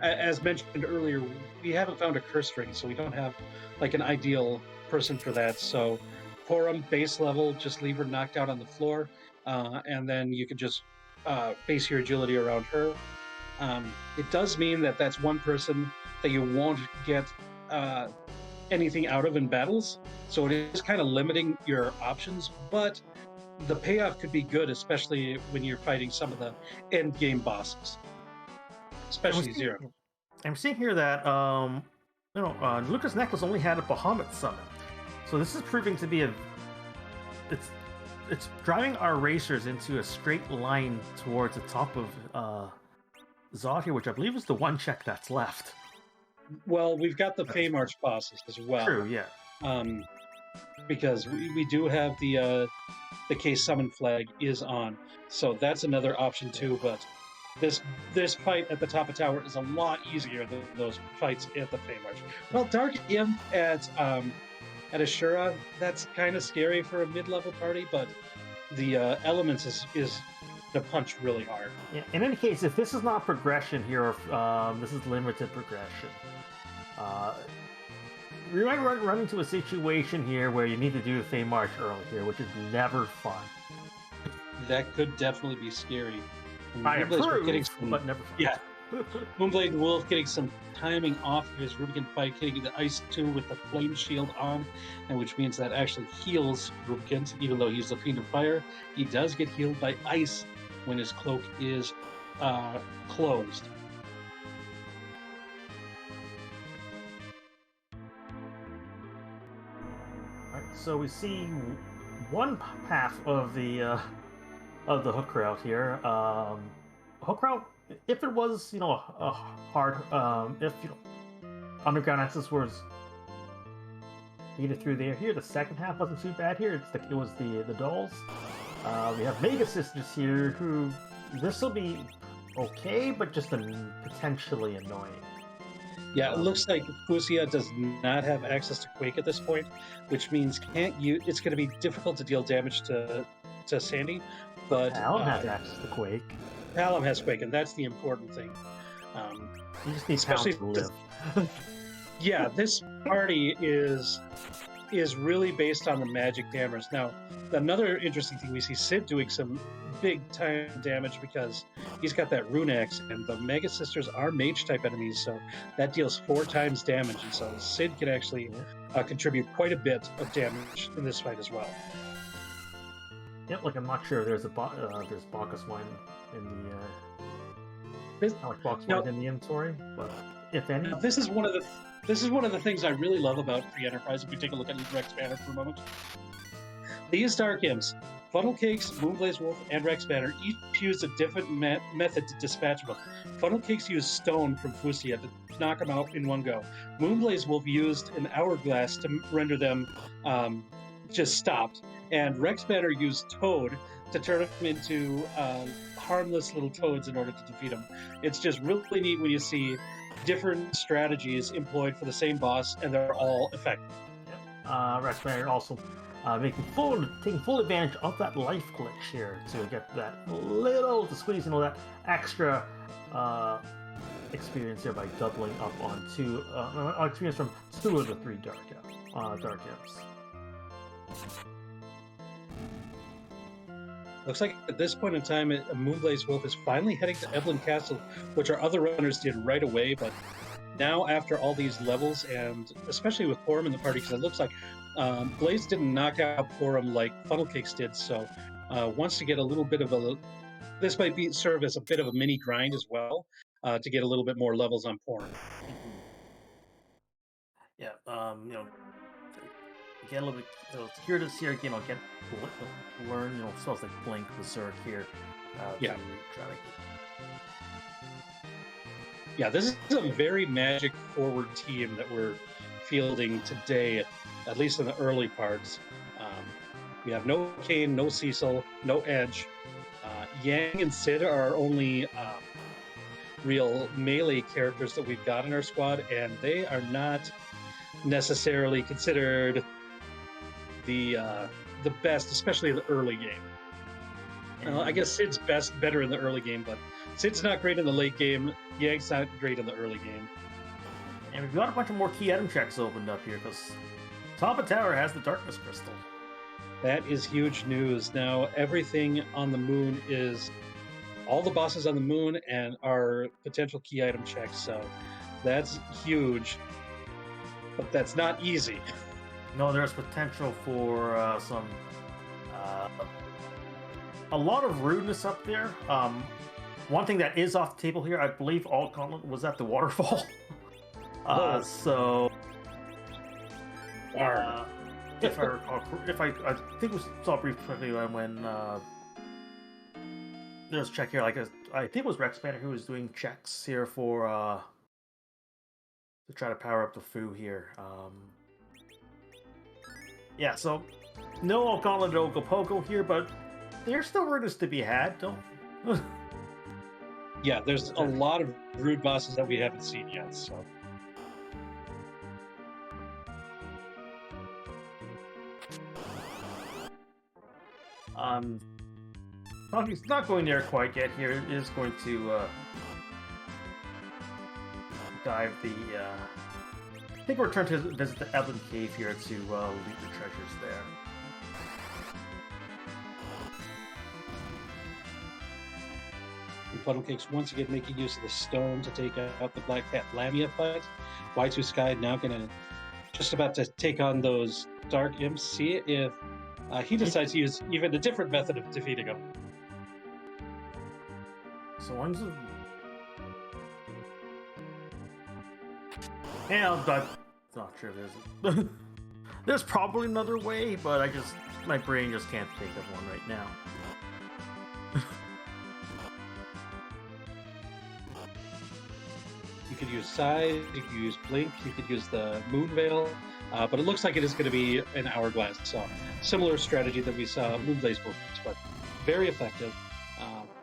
as mentioned earlier, we haven't found a curse ring, so we don't have like an ideal person for that. So Porum base level, just leave her knocked out on the floor, and then you can just base your agility around her. It does mean that that's one person that you won't get anything out of in battles, so it is kind of limiting your options, but the payoff could be good, especially when you're fighting some of the end game bosses, especially Zero. I'm seeing here that Lucas Necklace only had a Bahamut summon, so this is proving to be it's driving our racers into a straight line towards the top of Zod here, which I believe is the one check that's left. Well, we've got the Fey March bosses as well. True, yeah. Because we do have the case summon flag is on, so that's another option too. But this fight at the top of tower is a lot easier than those fights at the Fey March. Well, Dark Imp at Ashura, that's kind of scary for a mid-level party, but the elements is to punch really hard. Yeah, in any case, if this is not progression here, this is limited progression. We might run into a situation here where you need to do a Fey March early here, which is never fun. That could definitely be scary. I approve, but never fun. Yeah. Moonblade Wolf getting some timing off of his Rubicon fight, hitting the Ice 2 with the Flame Shield on, and which means that actually heals Rubicon, even though he's the Fiend of Fire. He does get healed by Ice when his cloak is closed. So we see one path of the hook route here. Hook route, if it was a hard, if underground access was needed through there, here the second half wasn't too bad. Here it was the dolls. We have Mega Sisters here, who this will be okay, but just potentially annoying. Yeah, it looks like Fusia does not have access to Quake at this point, which means it's going to be difficult to deal damage to Sandy. But Palom has access to Quake. Palom has Quake, and that's the important thing. You just need Palom to live. Yeah, this party is really based on the magic damage. Now, another interesting thing, we see Sid doing some big time damage because he's got that rune axe, and the Mega Sisters are mage type enemies, so that deals 4 times damage, and so Sid can actually contribute quite a bit of damage in this fight as well. Yep, like I'm not sure there's Bacchus wine in the Box wine in the inventory, but if any. This is one of the things I really love about Free Enterprise. If we take a look at Rex Banner for a moment, these Dark Imps, Funnel Cakes, Moonblaze Wolf, and Rex Banner each use a different method to dispatch them. Funnel Cakes use Stone from Fusia to knock them out in one go. Moonblaze Wolf used an Hourglass to render them just stopped. And Rex Banner used Toad to turn them into harmless little toads in order to defeat them. It's just really neat when you see different strategies employed for the same boss, and they're all effective. Rex Banner also taking full advantage of that life glitch here to get that little to squeeze, that extra uh, experience here by doubling up on experience from two of the three dark imps. Looks like at this point in time, Moonblaze Wolf is finally heading to Evelyn Castle, which our other runners did right away. But now, after all these levels, and especially with Porum in the party, because it looks like Blaze didn't knock out Porum like Funnel Cakes did, so wants to get a little bit of a. This might serve as a bit of a mini grind as well to get a little bit more levels on Porum. Yeah, get a little bit, hear this here again. I'll learn, spells like Blink, Berserk here. Yeah. To try to Yeah, this is a very magic forward team that we're fielding today, at least in the early parts. We have no Kane, no Cecil, no Edge. Yang and Sid are our only real melee characters that we've got in our squad, and they are not necessarily considered the best, especially in the early game. I guess Sid's better in the early game, but Sid's not great in the late game. Yang's not great in the early game. And we've got a bunch of more key item checks opened up here because Top of Tower has the Darkness Crystal. That is huge news. Now everything on the moon is all the bosses on the moon and our potential key item checks. So that's huge, but that's not easy. No, there's potential for a lot of rudeness up there. One thing that is off the table here, I believe all Gauntlet was at the waterfall. So if I recall, I think we saw briefly when there's a check here. I think it was Rex Banner who was doing checks here for to try to power up the Fu here. Yeah, so no Gauntlet Ogopogo here, but there's still rudeness to be had, don't? Yeah, there's a lot of rude bosses that we haven't seen yet, so. He's not going there quite yet here. It is going to dive the... I think we'll return to visit the Evelyn Cave here to loot the treasures there. Funnel Cakes once again making use of the stone to take out the Black Cat Lamia fight. Y2 Sky now gonna just about to take on those Dark Imps. See if he decides to use even a different method of defeating them. So one's yeah, I'm not sure there's there's probably another way, but my brain just can't think of one right now. You could use Side, you could use Blink, you could use the Moon Veil, but it looks like it is going to be an Hourglass. So similar strategy that we saw Moonblaze Wolf, but very effective.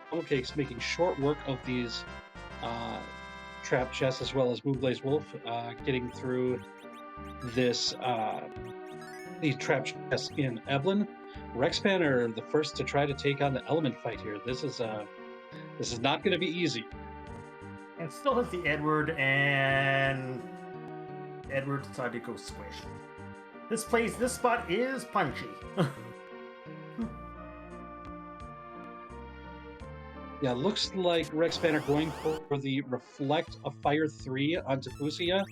Funnel Cakes making short work of these trap chests as well as Moonblaze Wolf, getting through these trap chests in Evelyn. Rexpan are the first to try to take on the Element fight here. This is not going to be easy. And still has the Edward, and Edward decided to go squish. This spot is punchy. Yeah, looks like Rexpan are going for the Reflect of Fire 3 onto Fusia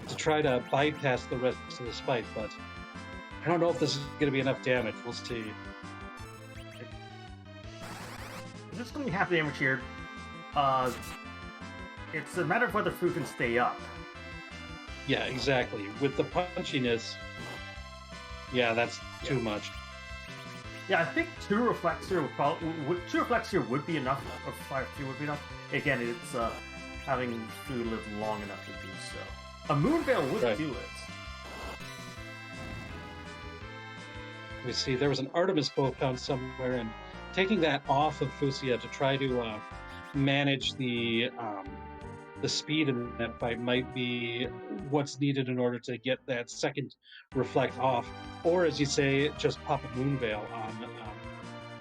to try to bypass the rest of this fight, but I don't know if this is going to be enough damage. We'll see. This is going to be half damage here. It's a matter of whether Fu can stay up. Yeah, exactly. With the punchiness, yeah, that's too much. Yeah, I think two reflects here would be enough, or 5-2 would be enough. Again, it's having Fu live long enough to do so. A Moon Veil would do it. We see there was an Artemis bow found somewhere, and taking that off of Fusia to try to manage the the speed in that fight might be what's needed in order to get that second reflect off, or as you say, just pop a Moonveil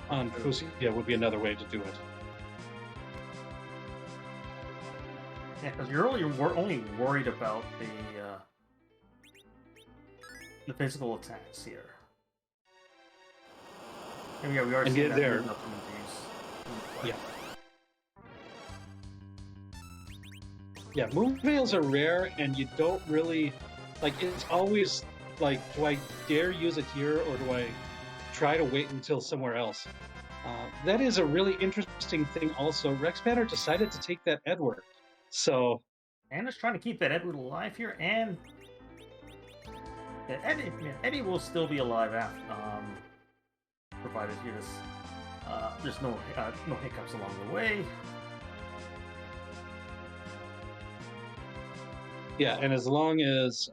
on True. Fusia would be another way to do it. Yeah, because you're only worried about the physical attacks here. And yeah, we are And seeing get that there, move up into use. yeah, yeah. Moonveils are rare, and you don't really like. It's always like, do I dare use it here, or do I try to wait until somewhere else? That is a really interesting thing. Also, Rex Banner decided to take that Edward, so And just trying to keep that Edward alive here, and yeah, Eddie will still be alive after, provided he does, there's no hiccups along the way. yeah. And as long as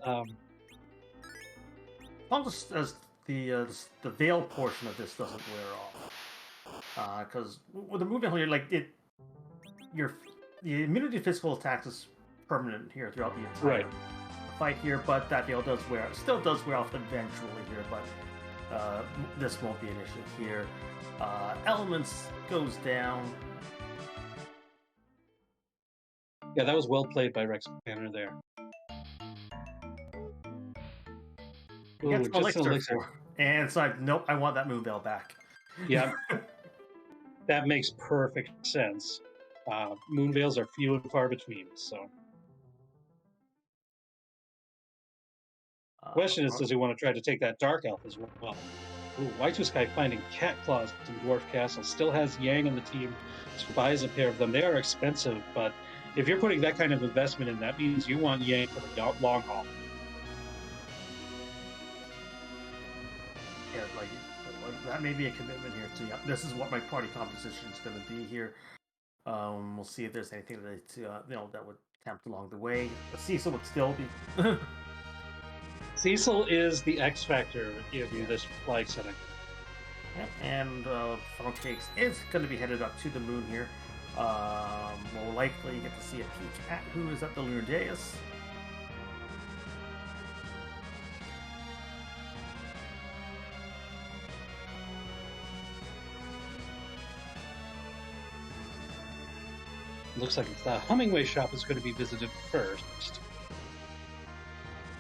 Almost as the veil portion of this doesn't wear off, because with the movement here, like your the immunity to physical attacks is permanent here throughout the right, entire fight here, but that veil still does wear off eventually here, but this won't be an issue here. Elements goes down. yeah, that was well played by Rex Banner there. He gets Ooh, an just an elixir elixir. for, and it's like, nope, I want that Moonveil back. Yeah, that makes perfect sense. Moonveils are few and far between. So, question is, Uh, does he want to try to take that Dark Elf as well? Ooh, White Sky finding cat claws in Dwarf Castle still has Yang on the team. Buys a pair of them. They are expensive, but if you're putting that kind of investment in, that means you want Yang for the long haul. yeah, like that may be a commitment here too. Yeah, this is what my party composition is going to be here. We'll see if there's anything that would tempt along the way. Cecil would still be. Cecil is the X factor in Yeah. this flag setting. Yep, and Funnel Cakes is going to be headed up to the moon here. We'll likely get to see a peek at who is at the lunar dais. Looks like the Hummingway shop is going to be visited first.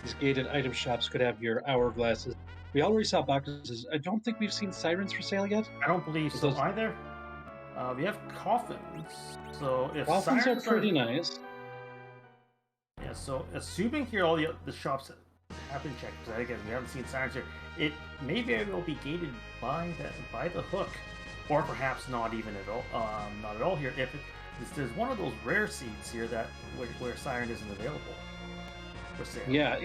These gated item shops could have your hourglasses. We already saw boxes. I don't think we've seen sirens for sale yet. I don't believe so Those either. We have coffins, so if coffins are sirens pretty nice. yeah, so assuming here all the shops have been checked, because again we haven't seen sirens here, it may very well be gated by the hook, or perhaps not even at all, not at all here. If there's one of those rare seeds here that where siren isn't available for sale. Yeah,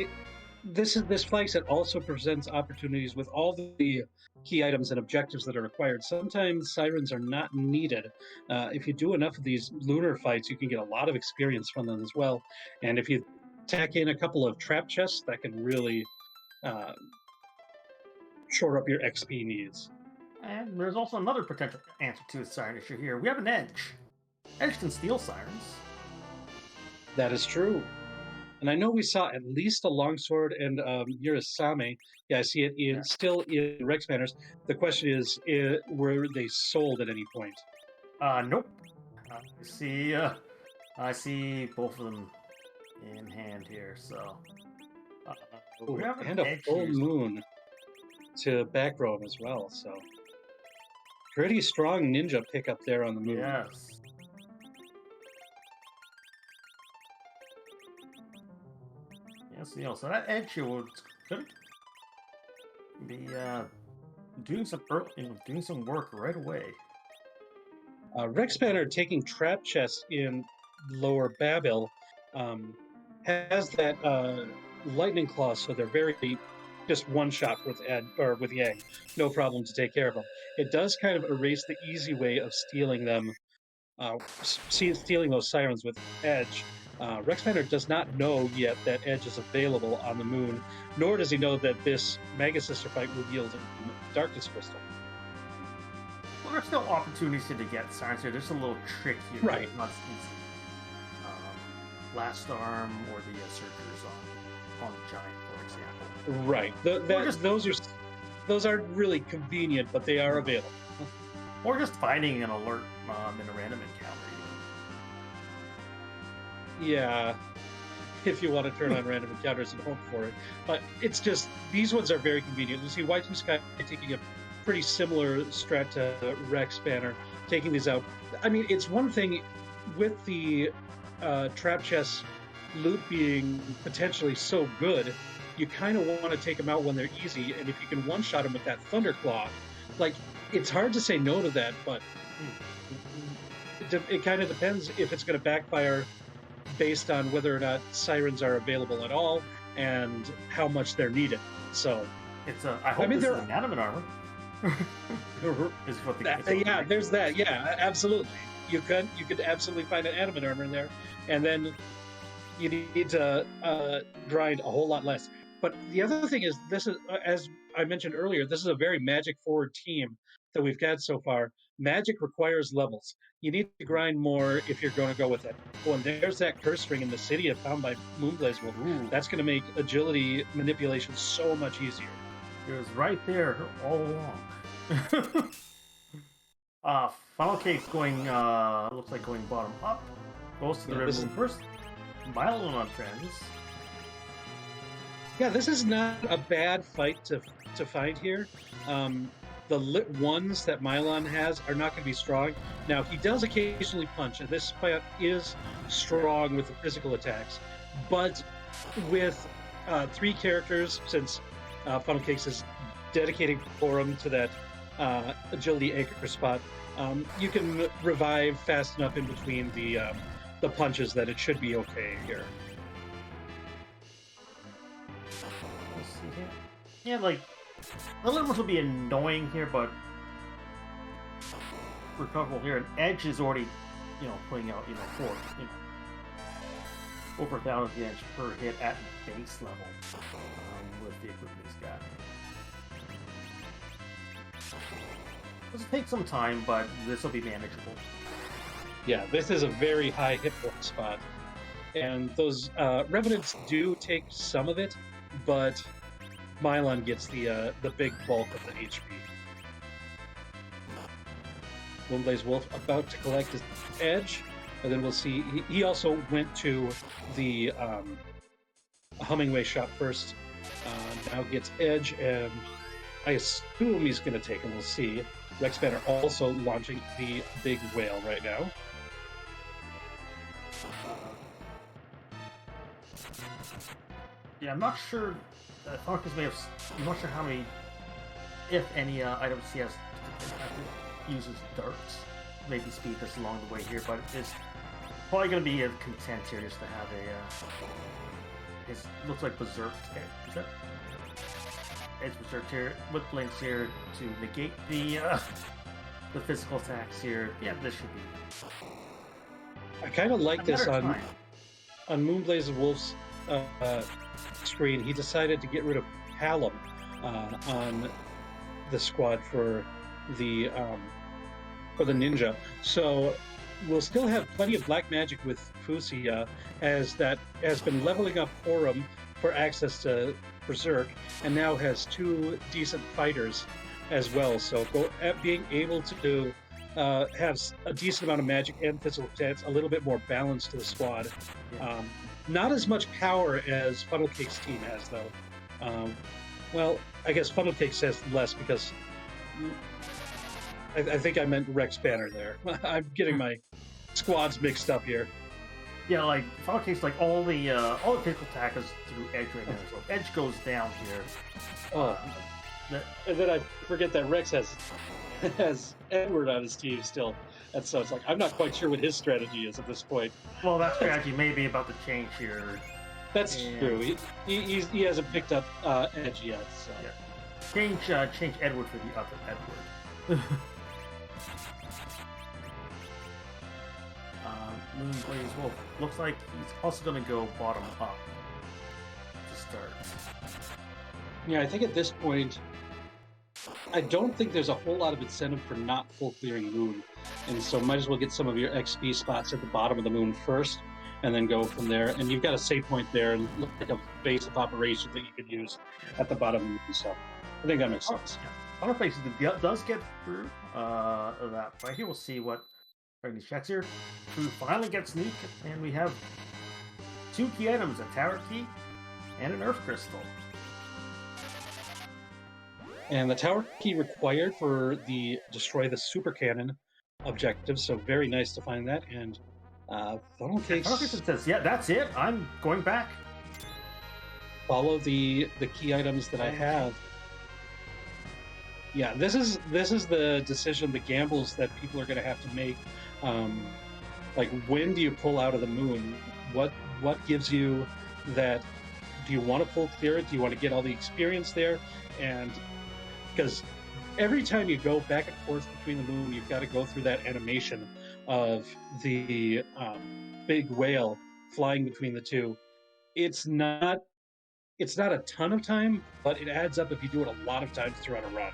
this flag set also presents opportunities with all the key items and objectives that are required. Sometimes sirens are not needed. If you do enough of these lunar fights, you can get a lot of experience from them as well. And if you tack in a couple of trap chests, that can really uh, shore up your XP needs. And there's also another potential answer to the siren issue here. We have an edge. Edge can steal sirens. That is true. And I know we saw at least a longsword and Urasame. Yeah, I see it Yeah. still in Rex Banners. The question is, were they sold at any point? Nope. I see both of them in hand here. So, Ooh, we have an and a edge full here. moon to back row as well. So pretty strong ninja pickup there on the moon. Yes. Yes, so that edge here could be doing some work right away. Rex Banner taking trap chests in lower Babel has that lightning claw, so they're very just one shot with Ed or with Yang, no problem to take care of them. It does kind of erase the easy way of stealing them, stealing those sirens with Edge. Rex Banner does not know yet that Edge is available on the moon, nor does he know that this Mega Sister fight will yield a Darkness Crystal. Well, there's still opportunities here to get sirens here. There's a little trick here. Right. It's not easy. Blast Arm or the Searchers on Giant, for example. Right. Or just Those aren't really convenient, but they are available. finding an alert in a random encounter. Yeah, if you want to turn on random encounters and hope for it. But it's just these ones are very convenient. You see Y2 Sky taking a pretty similar strat to Rex Banner, taking these out. I mean, it's one thing with the trap chest loot being potentially so good, you kind of want to take them out when they're easy, and if you can one-shot them with that Thunderclaw, like, it's hard to say no to that, but it kind of depends if it's going to backfire based on whether or not sirens are available at all and how much they're needed. So it's I hope this is an adamant armor. Is what yeah, there's that. Yeah, absolutely. You could absolutely find an adamant armor in there, and then you need to grind a whole lot less. But the other thing is, this is, as I mentioned earlier, this is a very magic forward team that we've got so far. Magic requires levels. You need to grind more if you're going to go with it. Oh, and there's that curse ring in the city found by Moonblaze Wolf. Ooh. That's going to make agility manipulation so much easier. It was right there all along. Funnel Cake's going, looks like going bottom up. Goes to the red moon first. Mylon on trends. Yeah, this is not a bad fight to find here. The lit ones that Mylon has are not going to be strong. Now, he does occasionally punch, and this fight is strong with the physical attacks. But with 3 characters, since Funnel Cakes is dedicating Forum to that agility anchor spot, you can revive fast enough in between the punches that it should be okay here. Let's see here. Yeah, like, the little ones will be annoying here, but we're comfortable here. And Edge is already, putting out, 4, over 1,000 damage per hit at base level with the equipment he's got. This will take some time, but this will be manageable. Yeah, this is a very high hit point spot. And those Revenants do take some of it, but Mylon gets the big bulk of the HP. Moonblaze Wolf about to collect his edge, and then we'll see. He also went to the Hummingway shop first. Now gets edge, and I assume he's going to take him. We'll see. Rex Banner also launching the big whale right now. Yeah, I'm not sure. Falcons may have. I'm not sure how many, if any, items he has uses darts. Maybe speed this along the way here, but it's probably going to be a content here just to have a. It looks like Berserk. Is that? Edge Berserk here with blinks here to negate the physical attacks here. Yeah, this should be. I kind of like this on Moonblaze Wolf's screen. He decided to get rid of Hallam on the squad for the ninja. So we'll still have plenty of black magic with Fusia, as that has been leveling up Forum for access to Berserk, and now has 2 decent fighters as well. So being able to have a decent amount of magic and physical attacks, a little bit more balance to the squad. Not as much power as Funnel Cake's team has, though. Well, I guess Funnel Cakes has less because I think I meant Rex Banner there. I'm getting my squads mixed up here. Yeah, like Funnel Cake's like all the physical attack is through Edge right now. So Edge goes down here. And then I forget that Rex has Edward on his team still. And so it's like, I'm not quite sure what his strategy is at this point. Well, that strategy may be about to change here. That's true. He hasn't picked up Edge yet. So. Yeah. Change Edward for the other Edward. Moonblaze Wolf looks like he's also going to go bottom up to start. Yeah, I think at this point, I don't think there's a whole lot of incentive for not full clearing Moon, and so might as well get some of your XP spots at the bottom of the Moon first. and then go from there. And you've got a save point there and like a base of operations that you could use at the bottom and stuff. I think that makes Oh, sense. yeah. Other places that does get through that right here. We'll see what these checks here. Who finally gets sneak, and we have two key items: a tower key and an earth crystal. And the tower key required for the destroy the super cannon objective. So very nice to find that. And funnel And Tunnel Case case, says, "Yeah, that's it. I'm going back." follow the key items that I have. Yeah, this is the decision, the gambles that people are going to have to make. Um, like, when do you pull out of the moon? What gives you that? Do you want to full clear it? Do you want to get all the experience there? And because every time you go back and forth between the moon, you've got to go through that animation of the big whale flying between the two. It's not it's not a ton of time, but it adds up if you do it a lot of times throughout a run.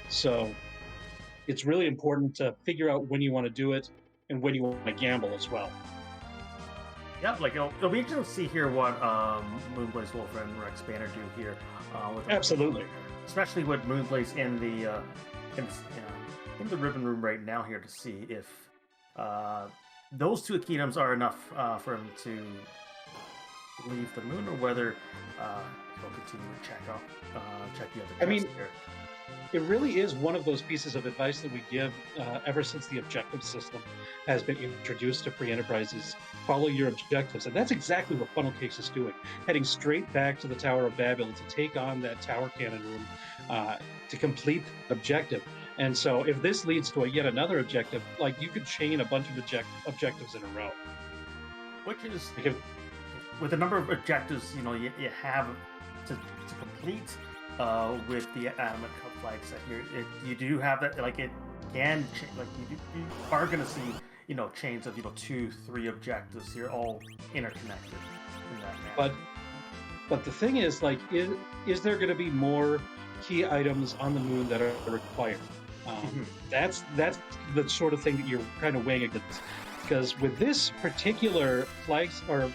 So it's really important to figure out when you want to do it and when you want to gamble as well. Yeah, like it'll be interesting to see here what Moonblaze Wolf and Rex Banner do here. With Absolutely. especially with Moonblaze in, in the Ribbon Room right now here to see if those two kingdoms are enough for him to leave the moon, or whether he'll continue to check the other I mean, quests here. it really is one of those pieces of advice that we give ever since the objective system has been introduced to free enterprises. Follow your objectives. And that's exactly what Funnel Cakes is doing, heading straight back to the Tower of Babel to take on that tower cannon room to complete the objective. And so if this leads to yet another objective, like, you could chain a bunch of objectives in a row. Which is, Because, with the number of objectives you have to complete with the Adamant Cup flag set here, you do have that, like, it can like you are going to see chains of 2-3 objectives here, all interconnected in that manner. but the thing is, like, is there going to be more key items on the moon that are required? That's the sort of thing that you're kind of weighing against, because with this particular flags or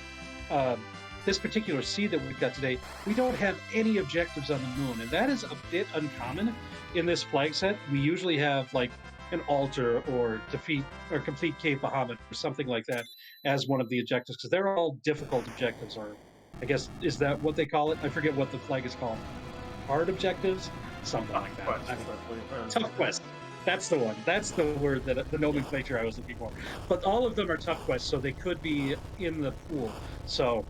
this particular seed that we've got today, we don't have any objectives on the moon, and that is a bit uncommon in this flag set. We usually have like an altar or defeat or complete Cave Bahamut or something like that as one of the objectives, because they're all difficult objectives, or I guess, is that what they call it? I forget what the flag is called. Hard objectives, something like that. I don't know. Tough quest. That's the one. That's the word, that the nomenclature I was looking for. But all of them are tough quests, so they could be in the pool. So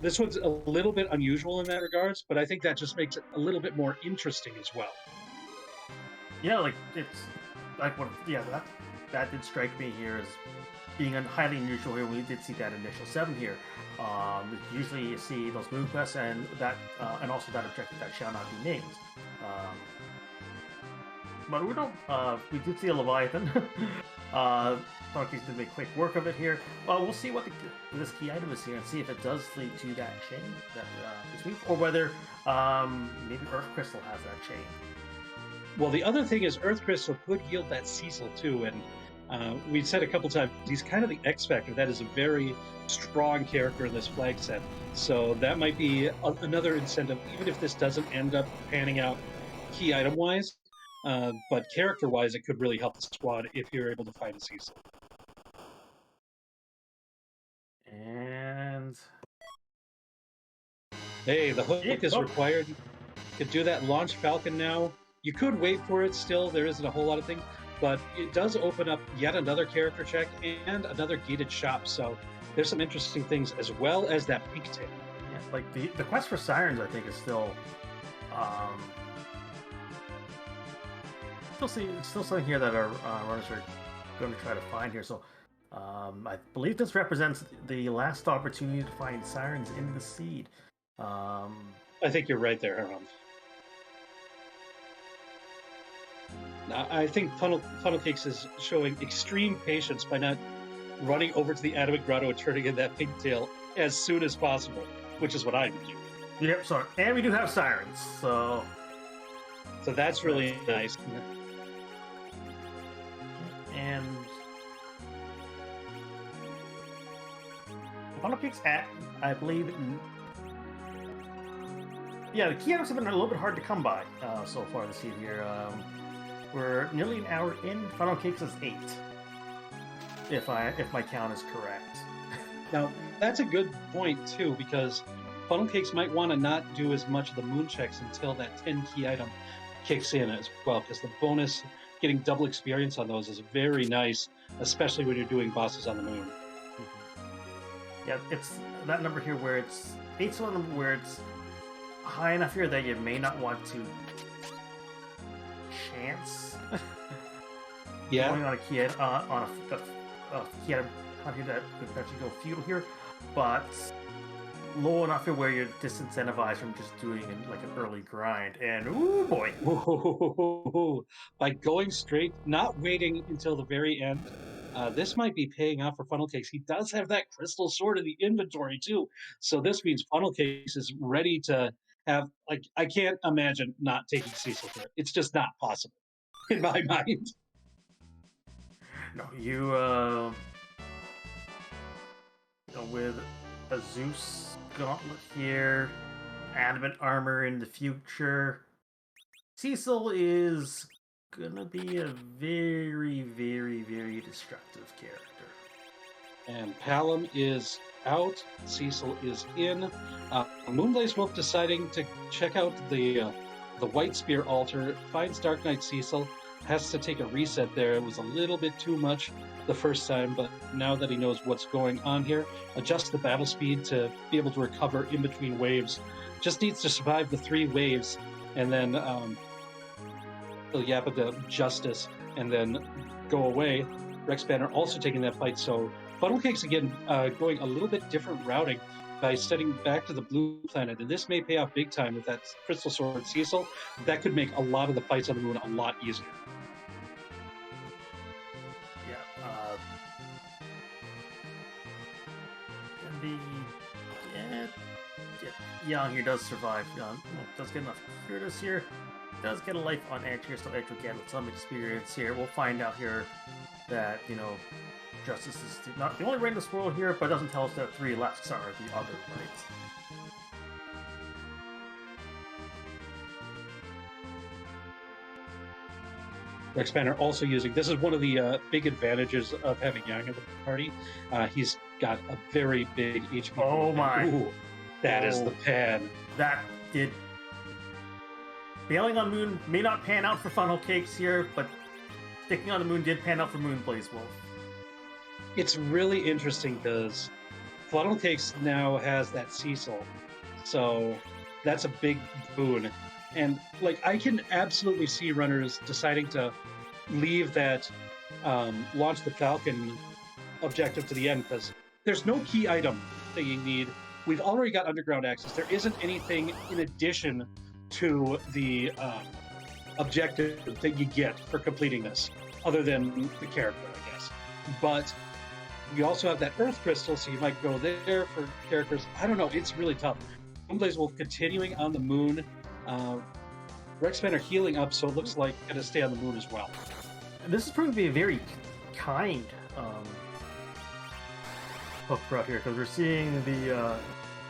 this one's a little bit unusual in that regards, but I think that just makes it a little bit more interesting as well. Yeah, like, it's like what, yeah, that did strike me here as being highly unusual here. We did see that initial 7 here. Usually you see those moon quests and that and also that objective that shall not be named. But we don't. We did see a Leviathan. Monkeys did make quick work of it here. Well, we'll see what this key item is here and see if it does lead to that chain that this week, or whether maybe Earth Crystal has that chain. Well, the other thing is Earth Crystal could yield that Cecil too, and we've said a couple times he's kind of the X Factor. That is a very strong character in this flag set, so that might be another incentive, even if this doesn't end up panning out key item wise. But character wise, it could really help the squad if you're able to find a Cecil. And Hey, the hook is oh, required. You could do that launch Falcon now. You could wait for it still. There isn't a whole lot of things, but it does open up yet another character check and another gated shop. So there's some interesting things, as well as that pink tail. yeah, like the quest for sirens, I think, is still still something here that our runners are going to try to find here. So I believe this represents the last opportunity to find sirens in the seed. I think you're right there, Harold. I think Funnel Cakes is showing extreme patience by not running over to the Adamant Grotto and turning in that pigtail as soon as possible, which is what I would do. Yep, sorry. And we do have sirens, so that's really nice. And Funnel Cake's at, I believe, yeah, the key items have been a little bit hard to come by so far this year. We're nearly an hour in. Funnel Cakes is 8, if my count is correct. Now, that's a good point too, because funnel cakes might want to not do as much of the moon checks until that 10 key item kicks in as well, because the bonus, getting double experience on those is very nice, especially when you're doing bosses on the moon. Yeah, it's that number here where it's 8's one number where it's high enough here that you may not want to chance Yeah, going on a key item, on a key item here that could actually go futile here, but low enough here where you're disincentivized from just doing like an early grind. And ooh boy, whoa, by going straight, not waiting until the very end. This might be paying off for Funnel Cakes. He does have that crystal sword in the inventory too, so this means Funnel Cakes is ready to have. Like, I can't imagine not taking Cecil here. It's just not possible in my mind. no, with a Zeus gauntlet here, adamant armor in the future. Cecil is gonna be a very, very, very destructive character. And Palom is out. Cecil is in. Moonblaze Wolf deciding to check out the White Spear altar. Finds Dark Knight Cecil. Has to take a reset there. It was a little bit too much the first time, but now that he knows what's going on here, adjusts the battle speed to be able to recover in between waves. Just needs to survive the 3 waves, and then he'll yap at the justice, and then go away. Rex Banner also taking that fight, so Funnel Cakes again going a little bit different routing by setting back to the blue planet, and this may pay off big time with that Crystal Sword Cecil. That could make a lot of the fights on the moon a lot easier. Yeah, and the Young here does survive. Does get enough Curtis here. Does get a life on edge here, so Edge will get some experience here. We'll find out here that Justice is not the only right in this world here, but doesn't tell us that 3 lefts are the other rights. Rex Banner also using, this is one of the big advantages of having Yang in the party. He's got a very big HP. Oh my. Ooh, that is the pan. That did. Bailing on Moon may not pan out for Funnel Cakes here, but sticking on the Moon did pan out for Moonblaze Wolf. It's really interesting because Funnel Cakes now has that Cecil, so that's a big boon. And like, I can absolutely see runners deciding to leave that launch the Falcon objective to the end, because there's no key item that you need. We've already got underground access. There isn't anything in addition to the objective that you get for completing this, other than the character, I guess. But we also have that Earth Crystal, so you might go there for characters. I don't know. It's really tough. Moonblaze Wolf continuing on the moon. Rex Banner healing up, so it looks like going to stay on the moon as well. And this is proving to be a very kind hook route here, because we're seeing the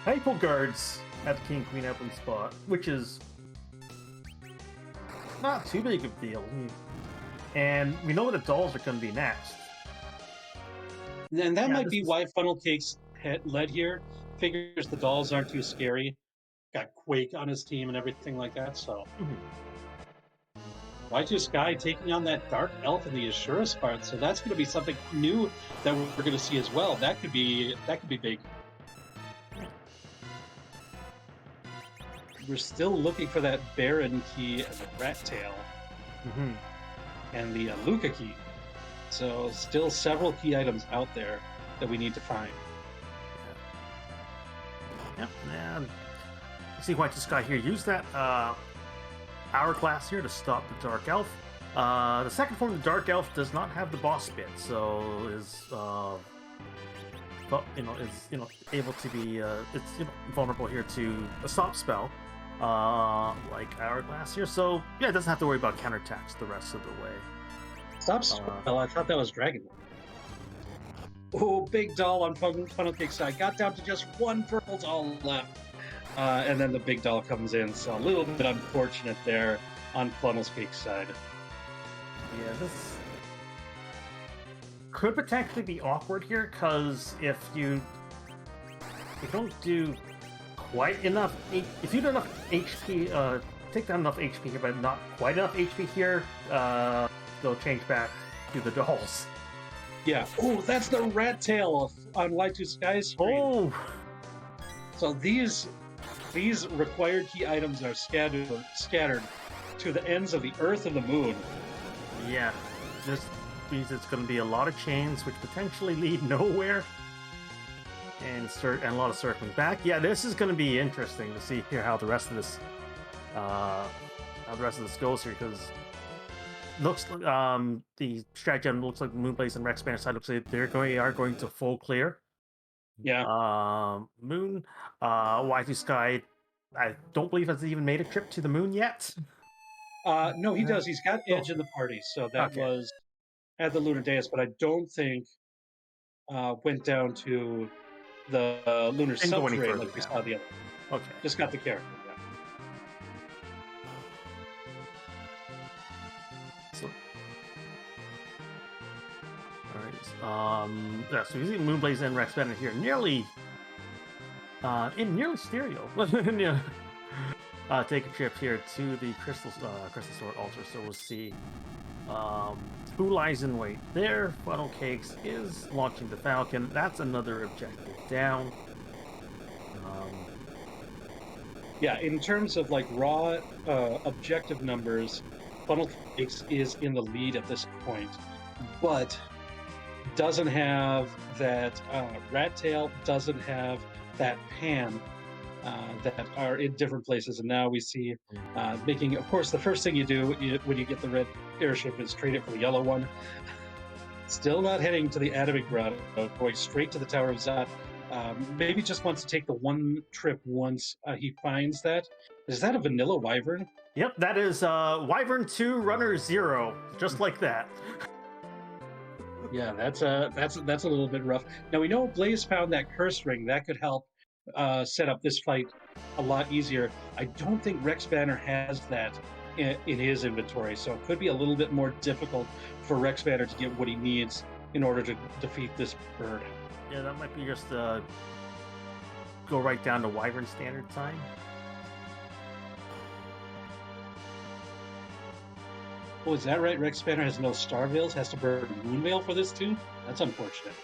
Hypo Guards at the King Queen Evelyn spot, which is not too big of a deal. And we know what the dolls are going to be next. And that might be why Funnel Cakes led here. Figures the dolls aren't too scary. Got Quake on his team and everything like that, so. Y2 Sky taking on that Dark Elf in the Ashura part, so that's going to be something new that we're going to see as well. That could be big. We're still looking for that Baron key and the Rat Tail, and the Luca key. So still several key items out there that we need to find. Yep, and see Y2 Sky here use that Hourglass here to stop the Dark Elf. The second form of the Dark Elf does not have the boss bit, so is able to be it's vulnerable here to a stop spell like Hourglass here. So yeah, it doesn't have to worry about counterattacks the rest of the way. Stop spell. I thought that was Dragon. Oh, big doll on Funnel Cake's side. Got down to just one purple doll left. And then the big doll comes in. So a little bit unfortunate there on Funnel Cake's side. Yeah, this could potentially be awkward here because if you don't do quite enough, if you do enough HP, take down enough HP here, but not quite enough HP here, they'll change back to the dolls. Yeah. Oh, that's the rat tail on Light to Sky screen. Oh, So these required key items are scattered to the ends of the Earth and the Moon. yeah. This means it's going to be a lot of chains, which potentially lead nowhere, and a lot of circling back. Yeah, this is going to be interesting to see here how the rest of this, goes here, because looks the stratagem looks like Moonblaze and Rex Banner side looks like are going to full clear. Yeah. Moon, Y2 Sky, I don't believe has even made a trip to the moon yet. No, he does. He's got Edge in the party, so that Okay. was at the Lunar Dais, but I don't think went down to the lunar Didn't go any subterranean further like we down. saw the other. Okay. Just got the character. Yeah. So, all right. Yeah, so you see Moonblaze and Rex Banner here, nearly stereo. Yeah. Take a trip here to the Crystal Sword altar. So we'll see who lies in wait there. Funnel Cakes is launching the Falcon. That's another objective down. Yeah, in terms of like raw objective numbers, Funnel Cakes is in the lead at this point, but doesn't have that rat tail, doesn't have that pan that are in different places. And now we see making, of course, the first thing you do when you get the red airship is trade it for the yellow one. Still not heading to the Adamant Grotto, going straight to the Tower of Zot. Maybe just wants to take the one trip once he finds that. Is that a vanilla wyvern? Yep, that is Wyvern 2 Runner 0, just like that. Yeah, that's a little bit rough. Now we know Blaze found that curse ring that could help set up this fight a lot easier. I don't think Rex Banner has that in his inventory, so it could be a little bit more difficult for Rex Banner to get what he needs in order to defeat this bird. Yeah, that might be just go right down to Wyvern standard time. Oh, is that right? Rex Banner has no star veils, has to burn moon veil for this too? That's unfortunate.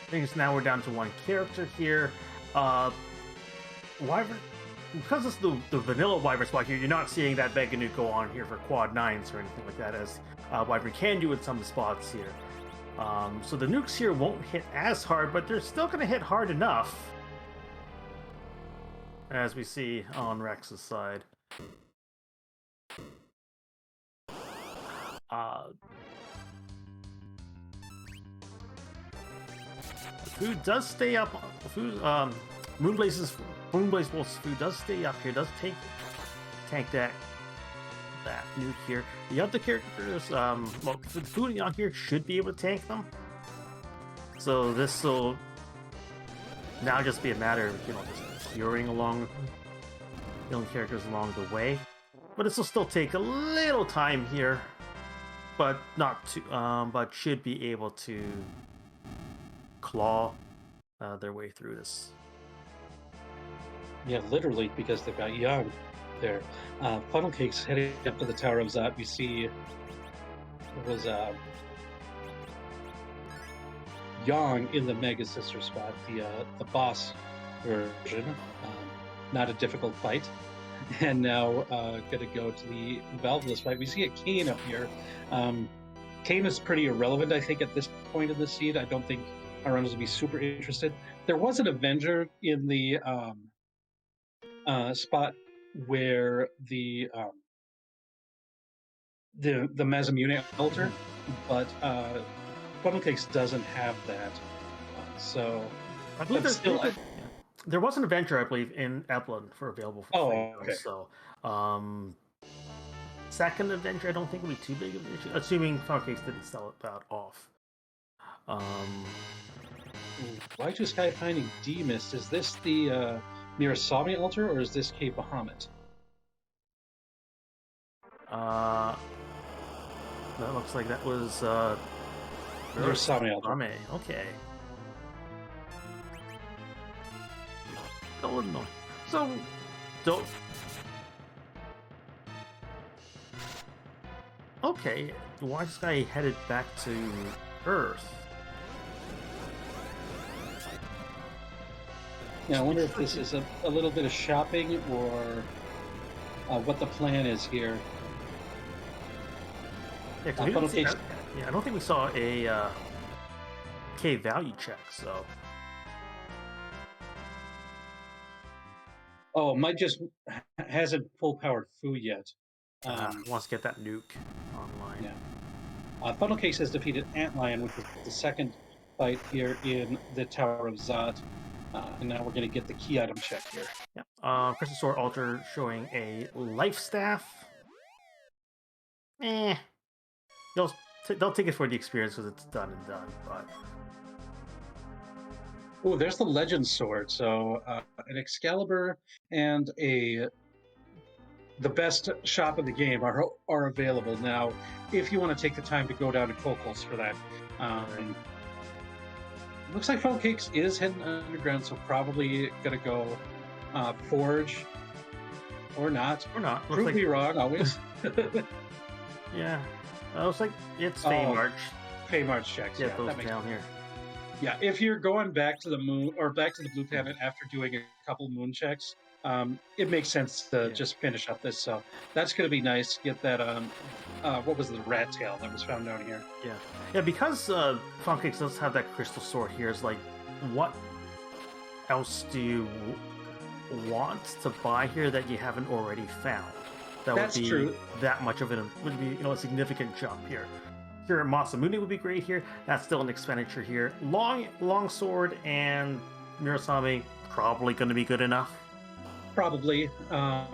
I think it's now we're down to one character here. Wyvern, because it's the vanilla Wyvern spot here, you're not seeing that Mega Nuke go on here for quad 9s or anything like that, as Wyvern can do in some spots here. So the nukes here won't hit as hard, but they're still going to hit hard enough, as we see on Rex's side. Food does stay up. Food, Moonblaze's food does stay up here. Does tank that nuke here. The other characters, well, the food on here should be able to tank them. So this will now just be a matter of just curing along, killing characters along the way. But this will still take a little time here, but not too. But should be able to claw their way through this. Yeah, literally, because they've got Young there. Funnel Cake's heading up to the Tower of Zot. We see it was Yang in the Mega Sister spot, the boss version. Not a difficult fight. And now going to go to the Valveless fight. We see a Kane up here. Kane is pretty irrelevant, I think, at this point in the seed. I don't think our runners will be super interested. There was an Avenger in the spot where the Mazamune altar, but Funnel Cakes doesn't have that. So, I believe but still, there was an adventure, I believe, in Epland for available for free. okay. So, second adventure, I don't think it'll be too big of an issue, assuming Funnel Cakes didn't sell it that off. Ooh, why just Sky finding D-Mist? Is this the Mirasami altar or is this Cave Bahamut? Uh, that looks like that was Mirasami altar. Rame. Okay. Illinois. So, don't. Okay, why is this guy headed back to Earth? Yeah, I wonder if this is a little bit of shopping or what the plan is here. Yeah, 'cause we Funnel didn't see Cakes. that. Yeah, I don't think we saw a K value check. So, Oh, Mike just hasn't full powered Fu yet. wants to get that nuke online. Yeah. Funnel Case has defeated Antlion, which was the second fight here in the Tower of Zod. And now we're going to get the key item check here. Yeah. Crystal Sword Altar showing a life staff. Eh. They'll take it for the experience because it's done and done. But Oh, there's the Legend Sword. So an Excalibur and the best shop in the game are available now. If you want to take the time to go down to Coco's for that. Looks like Funnel Cakes is heading underground, so probably gonna go Forge or not. or not. Looks Prove like me wrong, always. yeah. Looks like it's Fey Oh, March. Pay March checks. Yeah, Yeah, those that makes down here. Yeah, if you're going back to the moon or back to the blue planet after doing a couple moon checks, it makes sense to just finish up this. So that's going to be nice. Get that. What was the rat tail that was found down here? Yeah. Because Funnel Cakes does have that crystal sword here. Is like, what else do you want to buy here that you haven't already found? That's would be true. that much of it would be a significant jump here. Here, Masamune would be great here. That's still an expenditure here. Long sword and Mirasame probably going to be good enough. Probably. I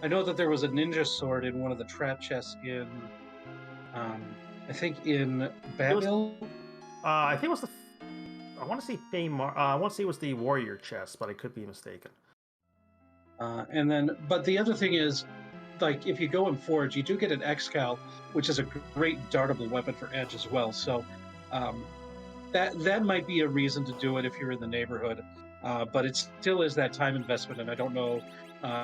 know that there was a ninja sword in one of the trap chests in, I think in Babel. I think it was the. I want to say I want to say it was the warrior chest, but I could be mistaken. And then, but the other thing is, like, if you go in Forge, you do get an Excal, which is a great dartable weapon for Edge as well. So that might be a reason to do it if you're in the neighborhood. But it still is that time investment, and I don't know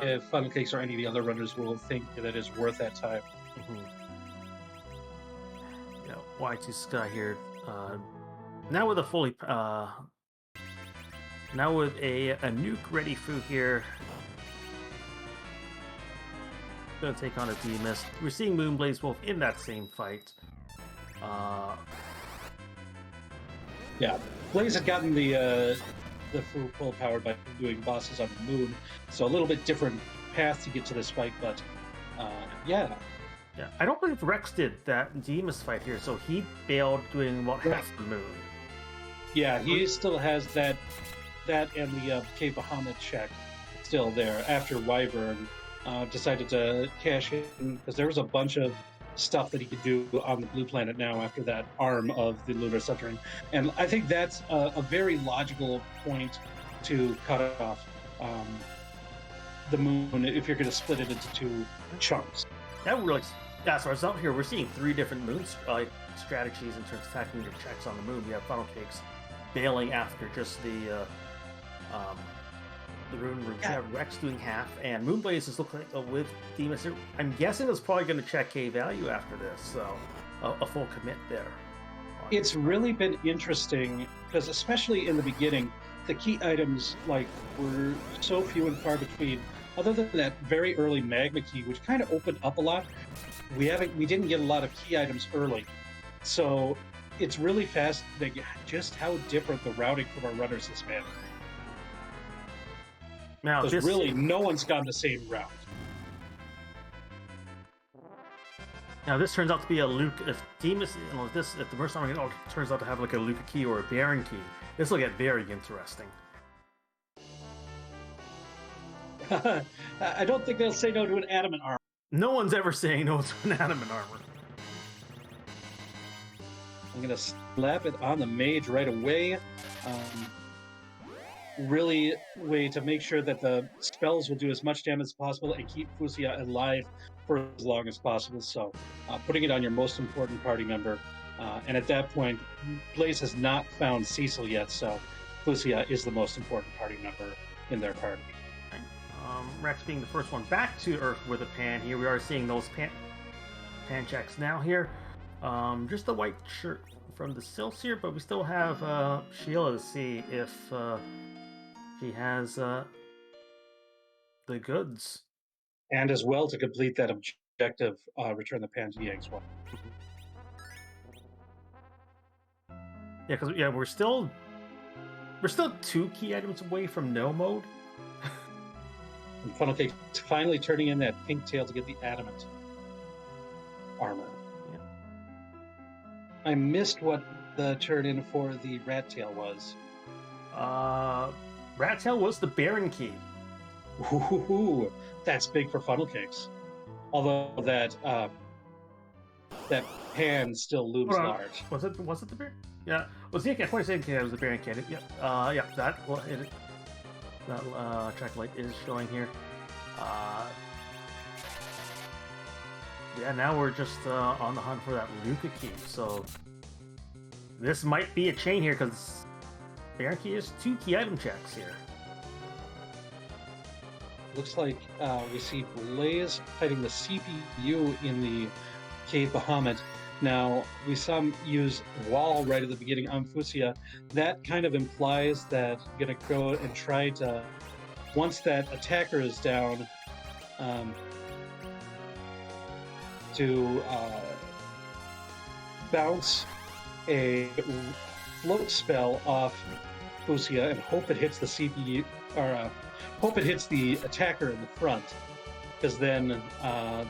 if Funnel Cakes or any of the other runners will think that it is worth that time. Yeah, Y2 Sky here. Now with a fully now with a nuke ready Fu here. Gonna take on a D-Mist. We're seeing Moonblaze Wolf in that same fight. Yeah, Blaze had gotten the full power by doing bosses on the moon, so a little bit different path to get to this fight, but yeah. Yeah, I don't believe Rex did that D-Mist fight here, so he bailed doing about half the moon. Yeah, he still has that and the Cave Bahamut check still there after Wyvern decided to cash in, because there was a bunch of stuff that he could do on the blue planet now after that arm of the lunar centering. And I think that's a very logical point to cut off the moon if you're going to split it into two chunks. That really, yeah, so it's up here. We're seeing 3 different moon strategies in terms of attacking your checks on the moon. We have Funnel Cakes bailing after just the rune room. Yeah. Rex doing half, and Moonblaze is looking like with Demus. I'm guessing it's probably going to check K value after this, so a full commit there. It's really been interesting because, especially in the beginning, the key items were so few and far between. Other than that very early magma key, which kind of opened up a lot, we didn't get a lot of key items early, so it's really fascinating just how different the routing from our runners has been. Now, because really, no one's gone the same route. Now, this turns out to be a Luke. If Demus, if the Mercenary turns out to have like a Luca key or a Baron key, this will get very interesting. I don't think they'll say no to an Adamant arm. No one's ever saying no to an adamant armor. I'm gonna slap it on the mage right away. Um, really way to make sure that the spells will do as much damage as possible and keep Fusia alive for as long as possible. So putting it on your most important party member. And at that point, Blaze has not found Cecil yet, so Fusia is the most important party member in their party. Rex being the first one back to Earth with a pan here. We are seeing those pan checks now here. Just the white shirt from the Sils here, but we still have Sheila to see if she has the goods. And as well to complete that objective, return the pan to the eggs one. Yeah, because we're still 2 key items away from no mode. And Funnel Cake's finally turning in that pink tail to get the adamant armor. Yeah. I missed what the turn in for the rat tail was. Rat tail was the Baron key. Ooh, that's big for Funnel Cakes. Although that pan still looms large. Was it the Baron? Yeah. Was the point saying it was the Baron key? Yeah. That track light is showing here. Yeah, now we're just on the hunt for that Luca key. So this might be a chain here because Baron key is 2 key item checks here. Looks like we see Blaze fighting the CPU in the Cave Bahamut. Now, we saw him use Wall right at the beginning on Fusia. That kind of implies that you're going to go and try to, once that attacker is down, to bounce a float spell off Fusia and hope it hits the CPU, or hope it hits the attacker in the front, because then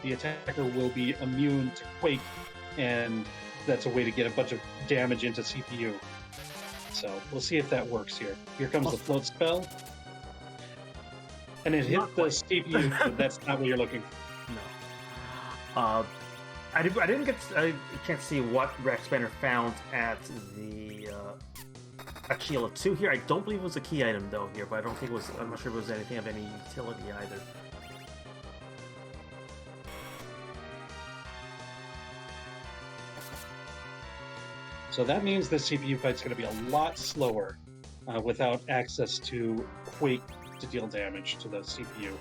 the attacker will be immune to Quake, and that's a way to get a bunch of damage into CPU. So we'll see if that works here. Here comes the float spell. And it hit the CPU, but that's not what you're looking for. No. I didn't get a chance to see what Rex Banner found at the at Sheila 2 here. I don't believe it was a key item though here, but I don't think it was. I'm not sure if it was anything of any utility either. So that means the CPU fight's going to be a lot slower without access to Quake to deal damage to the CPU.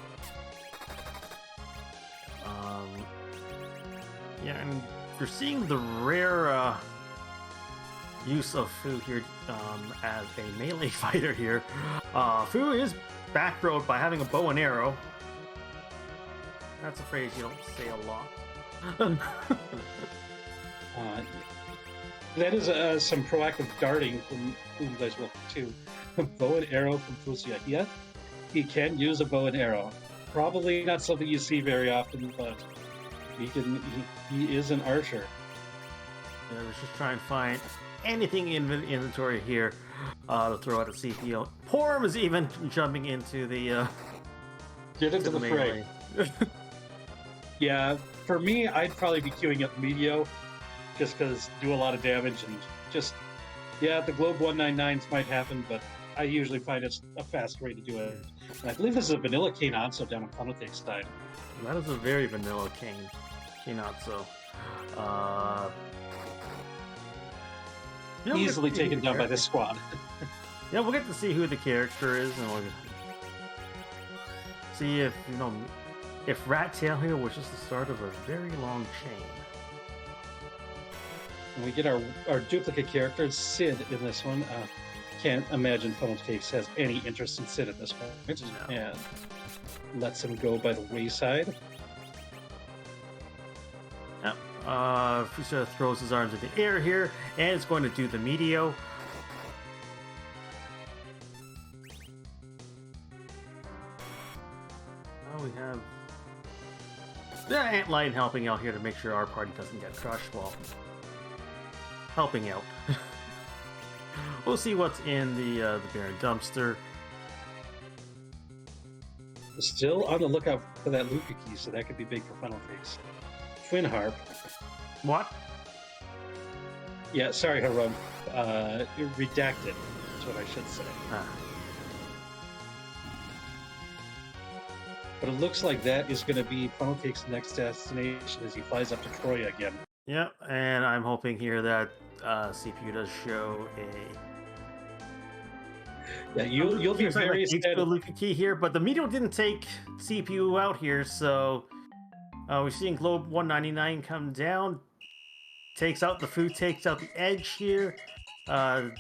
Yeah, and you're seeing the rare use of Fu here as a melee fighter here. Fu is back-rowed by having a bow and arrow. That's a phrase you don't say a lot. That is some proactive darting from Blaze Wolf too. Bow and arrow from Fusia. Yeah, he can use a bow and arrow. Probably not something you see very often, but he is an archer. Yeah, let's just try and find anything in the inventory here to throw at the CPU. Porum is even jumping into the get into the fray. Yeah, for me, I'd probably be queuing up Medio, just because do a lot of damage and just, yeah, the Globe 199s might happen, but I usually find it's a fast way to do it. And I believe this is a vanilla cane also down on Funnel Cake's side. That is a very vanilla cane. Not easily taken down by this squad. Yeah, we'll get to see who the character is, and we'll see if Rat Tail here was just the start of a very long chain. And we get our duplicate character, Sid, in this one. Can't imagine Funnel Cakes has any interest in Sid at this point, No. and lets him go by the wayside. Yep. Fusia throws his arms in the air here, and it's going to do the Medio. Now we have Antlion helping out here to make sure our party doesn't get crushed while helping out. We'll see what's in the Baron dumpster. Still on the lookout for that Luca key, so that could be big for Funnel Cakes. Twin Harp. What? Yeah, sorry, Harum. Redacted. That's what I should say. Ah. But it looks like that is going to be Funnel Cake's next destination as he flies up to Troya again. Yeah, and I'm hoping here that CPU does show a. Yeah, you'll be very sad. The Luca key here, but the meteor didn't take CPU out here, so we're seeing Globe 199 come down, takes out the food, takes out the edge here. The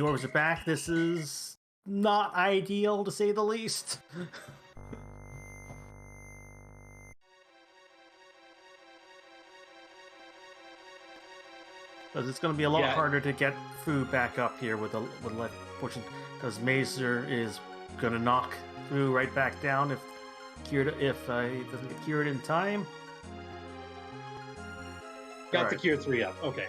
orbs are back. This is not ideal to say the least. Because it's going to be a lot harder to get food back up here with left portion. Because Mazer is going to knock through right back down if he doesn't get cured in time. Got the Cure 3 up. Okay.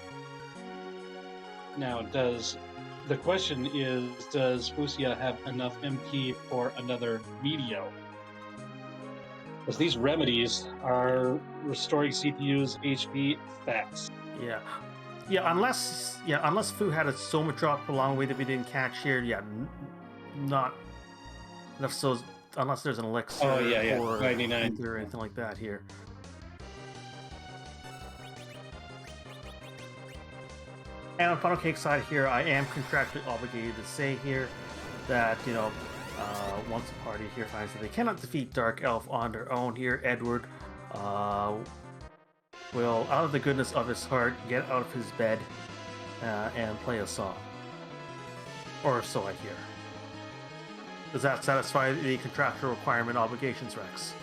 Now, the question is, does Fusia have enough MP for another Meteo? Because these remedies are restoring CPU's HP fast. Yeah, unless Fu had a Soma drop a long way that we didn't catch here. Yeah, not enough. So unless there's an elixir or 99 or anything like that here. And on Funnel Cake side here, I am contractually obligated to say here that once a party here finds that they cannot defeat Dark Elf on their own here, Edward will, out of the goodness of his heart, get out of his bed and play a song. Or so I hear. Does that satisfy the contractual requirement obligations, Rex?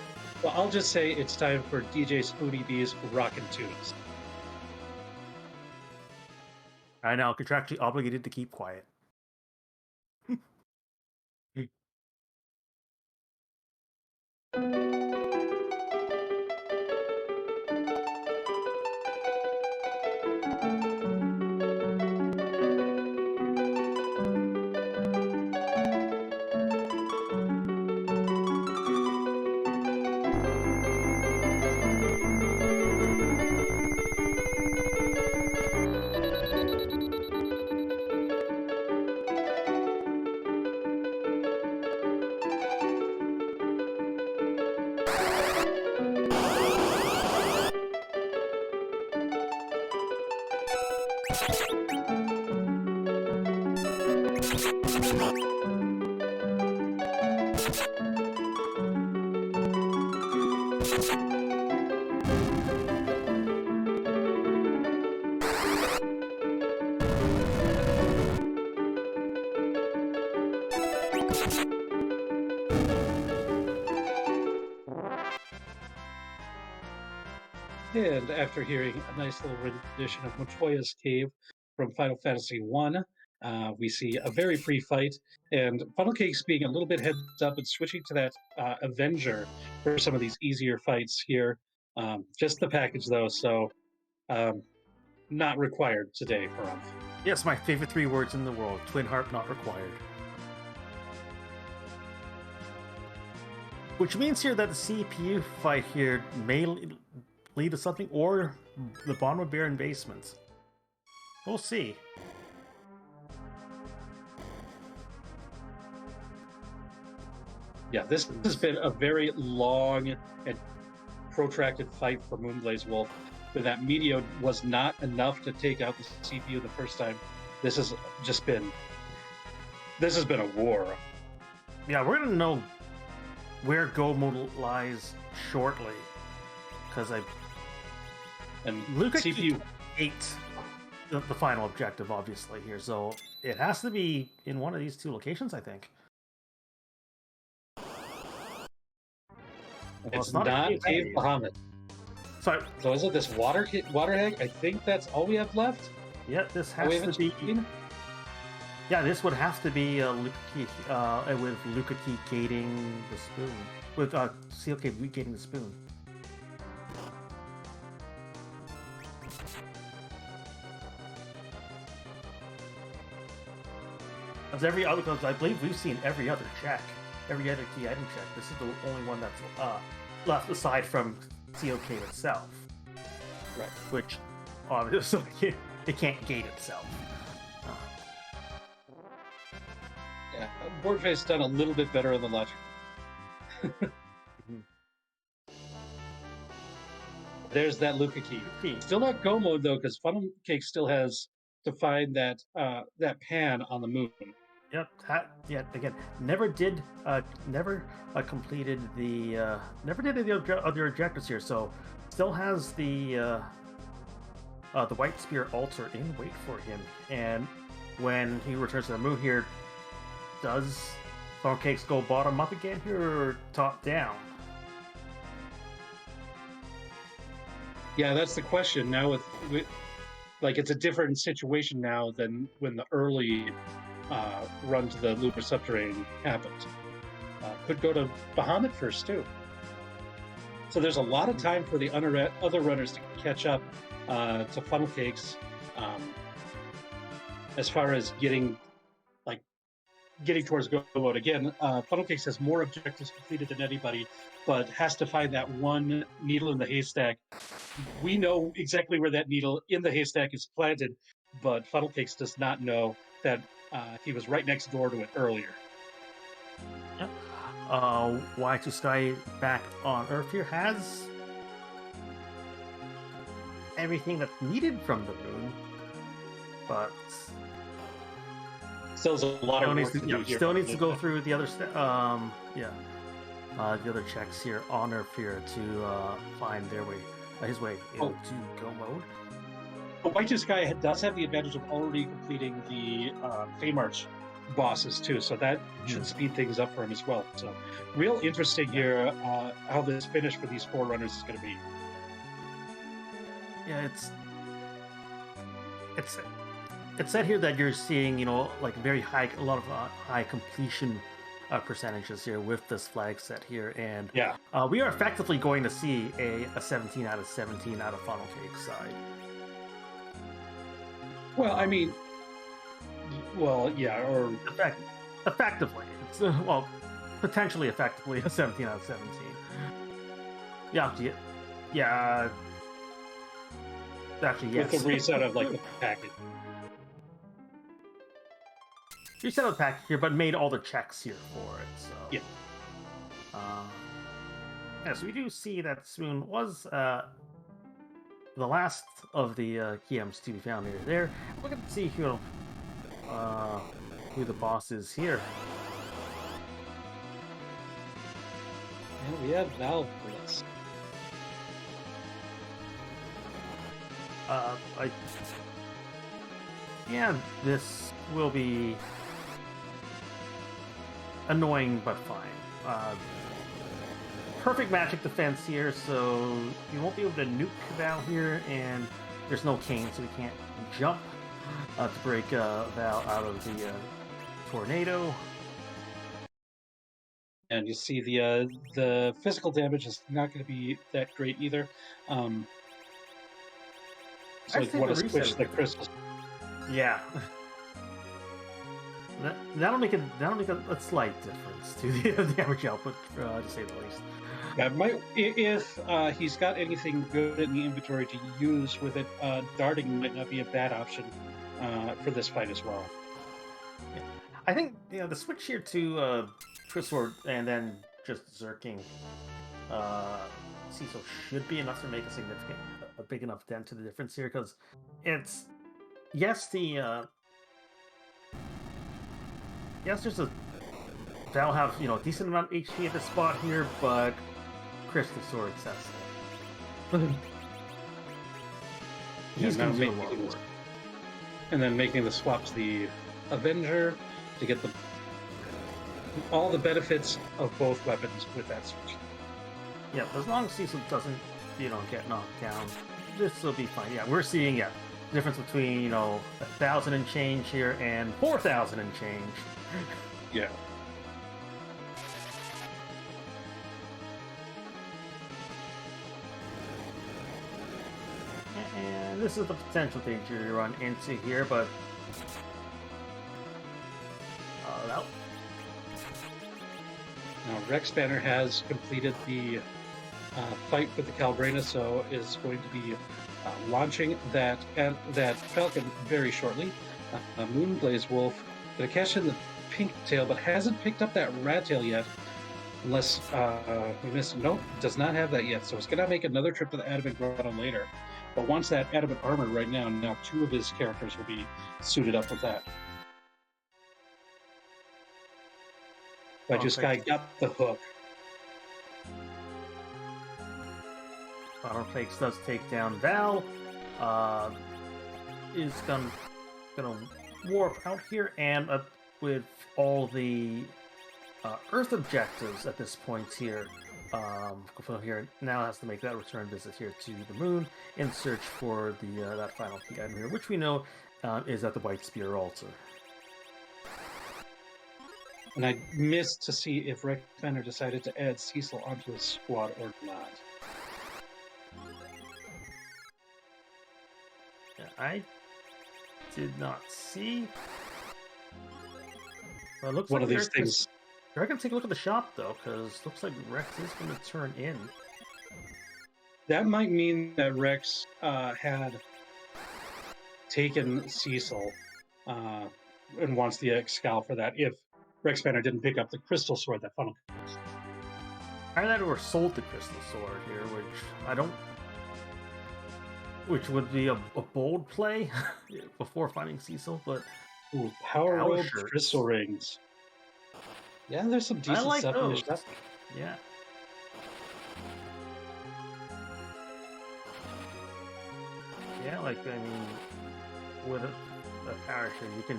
Well, I'll just say it's time for DJ Spoonie B's Rockin' Tunes. I now contractually obligated to keep quiet. And after hearing a nice little rendition of Montoya's Cave from Final Fantasy I, we see a very free fight, and Funnel Cakes being a little bit heads up and switching to that Avenger for some of these easier fights here. Just the package, though, so not required today for him. Yes, my favorite 3 words in the world. Twin Harp not required. Which means here that the CPU fight here may lead to something, or the bottom of Baron basements. We'll see. Yeah, this has been a very long and protracted fight for Moonblaze Wolf. But that Meteo was not enough to take out the CPU the first time. This has been a war. Yeah, we're gonna know where Go Mode lies shortly, because Luca CPU ate the final objective, obviously here, so it has to be in one of these 2 locations, I think. It's not Cave Bahamut. Sorry. So is it this water hag? I think that's all we have left. Yeah, this has to be. Yeah, this would have to be Luca Key, with Luca Key gating the spoon, with Seal Cave gating the spoon. Because I believe we've seen every other check, every other key item check. This is the only one that's left aside from COK itself, Right. which obviously it can't gate itself. Yeah. Boardface done a little bit better on the logic. Mhm. There's that Luca key. Key. Still not go mode though, because Funnel Cake still has to find that pan on the moon. Yep. Yet again, never completed never did any other objectives here. So still has the White Spear altar in wait for him. And when he returns to the moon here, does Funnel Cakes go bottom up again here or top down? Yeah, that's the question. Now with like it's a different situation now than when the early run to the lunar subterranean happened. Could go to Bahamut first too. So there's a lot of time for the other runners to catch up to Funnel Cakes as far as getting towards go mode. Again, Funnel Cakes has more objectives completed than anybody, but has to find that one needle in the haystack. We know exactly where that needle in the haystack is planted, but Funnel Cakes does not know that he was right next door to it earlier. Yep. Y2 Sky back on Earth here has everything that's needed from the moon, but Still has a lot of work to do here. still needs to go through the other the other checks here on Earth here to find his way into go mode. But White Sky does have the advantage of already completing the Feymarch bosses too, so that should speed things up for him as well. So, real interesting here how this finish for these 4 runners is going to be. Yeah, it's said here that you're seeing, like a lot of high completion percentages here with this flag set here, and Yeah. We are effectively going to see a 17 out of 17 out of Funnel Cake side. Well, I mean, yeah, or Effectively, it's potentially effectively a 17 out of 17. Yeah. Actually, yes. with the reset of like the package. Reset of the package here, but made all the checks here for it. So Yeah. So we do see that Spoon was the last of the key items to be found here. There, we're going to see who the boss is here. And we have Valve Blitz. This will be annoying but fine. Perfect magic defense here, so you won't be able to nuke Val here, and there's no cane, so we can't jump to break Val out of the tornado. And you see the physical damage is not going to be that great either. So I'd you say want the to switch reset the would be- crystals. Yeah. That'll make a slight difference to the damage output, to say the least. That might, if he's got anything good in the inventory to use with it, darting might not be a bad option for this fight as well. Yeah. I think the switch here to Sword and then just Zerking Cecil should be enough to make a big enough dent to the difference here, because it's there's Val have a decent amount of HP at this spot here, but Crystal Sword accessible. He's now going to do a making lot of this- work. And then making the swap to the Avenger to get all the benefits of both weapons with that switch. Yeah, as long as Cecil doesn't, get knocked down, this will be fine. Yeah, we're seeing difference between 1,000 and change here and 4,000 and change. Yeah. And this is the potential danger you run into here, but Rex Banner has completed the fight with the Calbrena, so is going to be launching that Falcon very shortly. Moonblaze Wolf gonna cash in the pink tail, but hasn't picked up that rat tail yet. Unless we missed. Nope, does not have that yet. So it's gonna make another trip to the Adamant Grotto later. But once that Adamant armor right now two of his characters will be suited up with that. I Oh, just thanks. got the hook. Final Flakes does take down Val. Is gonna warp out here, and with all the Earth objectives at this point here, Fulfill here now has to make that return visit here to the moon in search for the that final key item here, which we know is at the White Spear altar. And I missed to see if Rex Banner decided to add Cecil onto his squad or not. Yeah, I did not see. Well, it looks One like of these things. They're gonna take a look at the shop though, because looks like Rex is gonna turn in. That might mean that Rex had taken Cecil and wants the Excal for that. If Rex Banner didn't pick up the crystal sword that funnel. Either that or sold the crystal sword here, which would be a bold play before finding Cecil, but Ooh, Power Robe shirts. crystal rings. Yeah, there's some I decent like stuff in the those. shop. Yeah. Yeah, like I mean, with a power shirt, you can.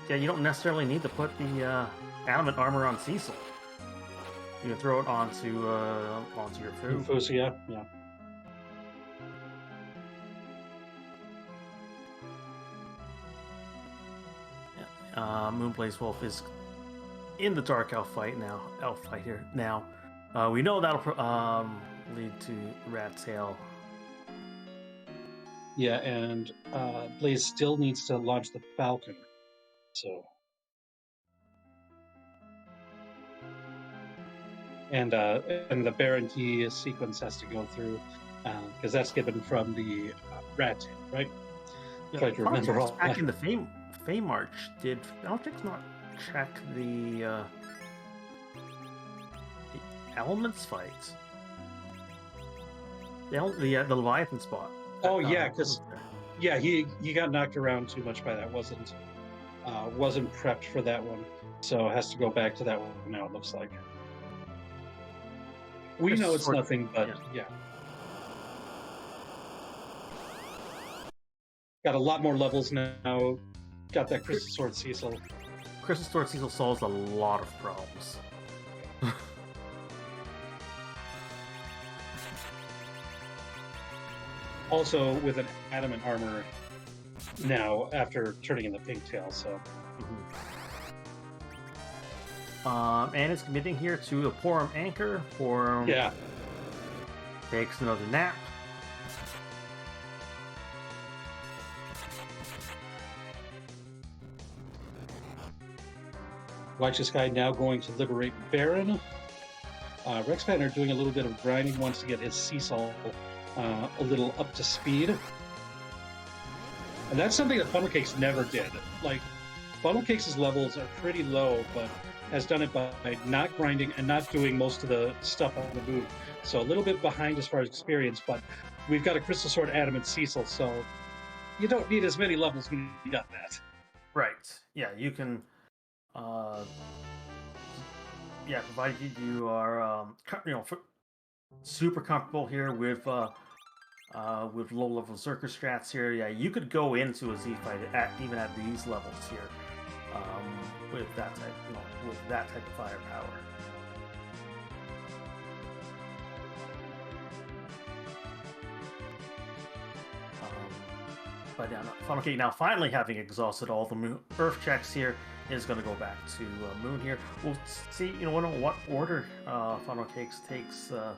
Yeah, you don't necessarily need to put the adamant armor on Cecil. You can throw it onto your food. Fusia, yeah. Moonblaze Wolf is in the Dark Elf fight now. Elf fight here now. We know that'll lead to Rat Tail. Yeah, and Blaze still needs to launch the Falcon. So. And the Baron Key sequence has to go through because that's given from the Rat Tail, right? Yeah, Try to remember all back that. in the Fame March, did Valtrix not check the Elements fight? The Leviathan spot. Oh yeah, because he got knocked around too much by that. Wasn't prepped for that one, so has to go back to that one now. It looks like we know it's nothing, but yeah. Got a lot more levels now. Got that Crystal Sword Cecil. Crystal Sword Cecil solves a lot of problems. Also with an adamant armor now after turning in the pigtail, so. And it's committing here to a Porum Anchor. Porum takes another nap. Righteous Guy now going to liberate Baron. Rex Banner doing a little bit of grinding, wants to get his Cecil a little up to speed. And that's something that Funnel Cakes never did. Like, Funnel Cakes' levels are pretty low, but has done it by not grinding and not doing most of the stuff on the move. So a little bit behind as far as experience, but we've got a Crystal Sword Adamant Cecil, so you don't need as many levels when you got that. Right. Yeah, you can provided you are super comfortable here with low-level Zerker strats here. Yeah, you could go into a Z fight even at these levels here with that type of firepower. But yeah, Funnel Cake now finally having exhausted all the Earth checks here is going to go back to Moon here. We'll see, what order Funnel Cakes takes the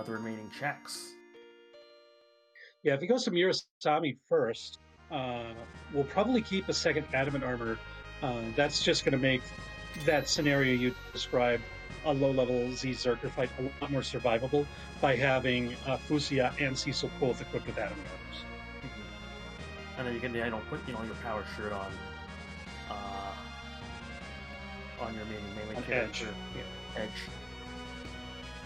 remaining checks. Yeah, if he goes to Murasami first, we'll probably keep a second Adamant armor. That's just going to make that scenario you described, a low-level Z Zerker fight, a lot more survivable by having Fusia and Cecil both equipped with Adamant armors. And then you can, put your power shirt on your mainly On character. Edge. Yeah, Edge.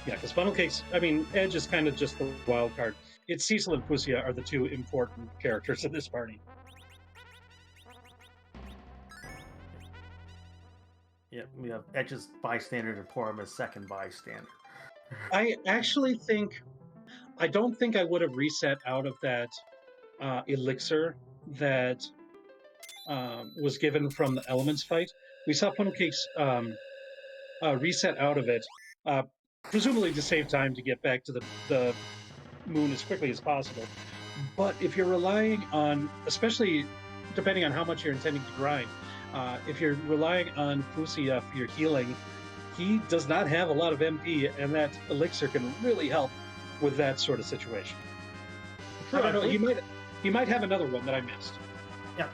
Yeah, because Funnel Cakes, I mean, Edge is kind of just the wild card. It's Cecil and Fusia are the two important characters in this party. Yeah, we have Edge's bystander and Porum as second bystander. I actually think, I don't think I would have reset out of that elixir that was given from the Elements fight. We saw Funnel Cakes reset out of it, uh, presumably to save time to get back to the moon as quickly as possible. But if you're relying on, especially depending on how much you're intending to grind, if you're relying on Fusia for your healing, he does not have a lot of MP, and that elixir can really help with that sort of situation. Sure, I don't know. He might have another one that I missed. Yeah.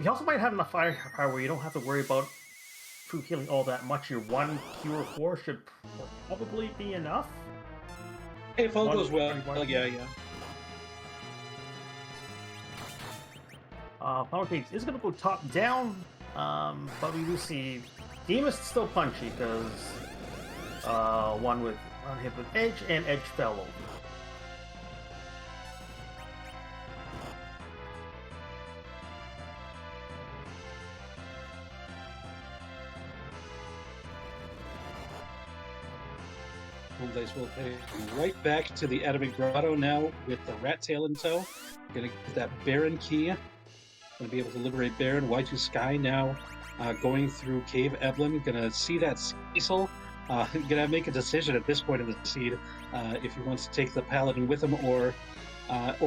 He also might have enough firepower where you don't have to worry about food healing all that much. Your one cure 4 should probably be enough. If all One- goes well, one- yeah. Power Cakes is going to go top down, but we do see Demus is still punchy because one hit with Edge and Edge fell over. Moonblaze will pay right back to the Adamant Grotto now with the rat tail in tow. Gonna get that Baron key. Gonna be able to liberate Baron. Y2 Sky now going through Cave Eblin. Gonna see that Cecil. Gonna make a decision at this point in the seed if he wants to take the Paladin with him or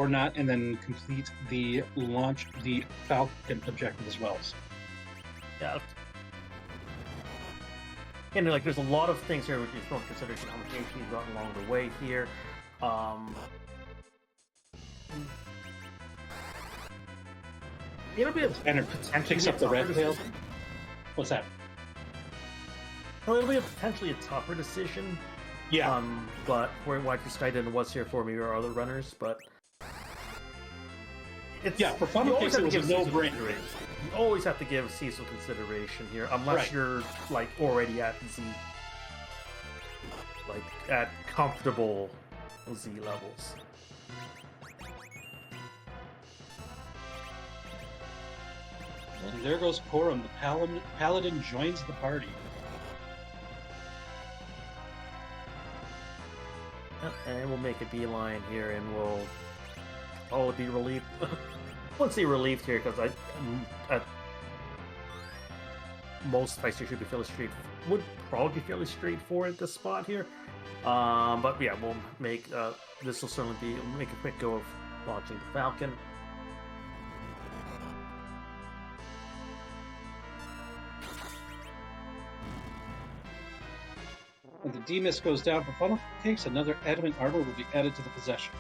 not, and then complete the launch the Falcon objective as well. Yeah. And there's a lot of things here which you throw into consideration how much HP you've gotten along the way here. It'll be And picks up the red tail. What's that? It'll be potentially a tougher decision. Yeah. But where Y2 Sky didn't was here for me or other runners, but For Funnel Cakes it was a no-brainer. You always have to give Cecil consideration here, unless you're already at Z, at comfortable Z levels. And there goes Porum. The Paladin joins the party. And we'll make a beeline here, and we'll be relieved. I won't say relieved here because most fights here should be would probably be fairly straightforward at this spot here. But yeah, we'll make this will certainly make a quick go of launching the Falcon. When the D-Miss goes down for Funnel Cakes, another Adamant armor will be added to the possession.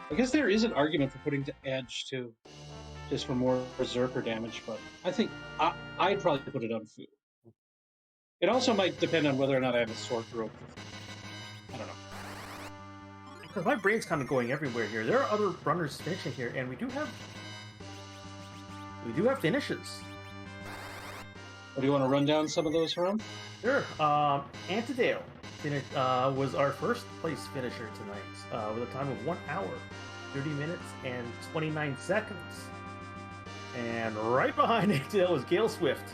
I guess there is an argument for putting to Edge too, just for more berserker damage, but I think I'd probably put it on Fu. It also might depend on whether or not I have a sword rope. I don't know. Because my brain's kind of going everywhere here. There are other runners finishing here, and we do have finishes. Do you want to run down some of those, Ron? Sure. Antidale was our first place finisher tonight with a time of 1 hour, 30 minutes, and 29 seconds. And right behind Antidale was Gale Swift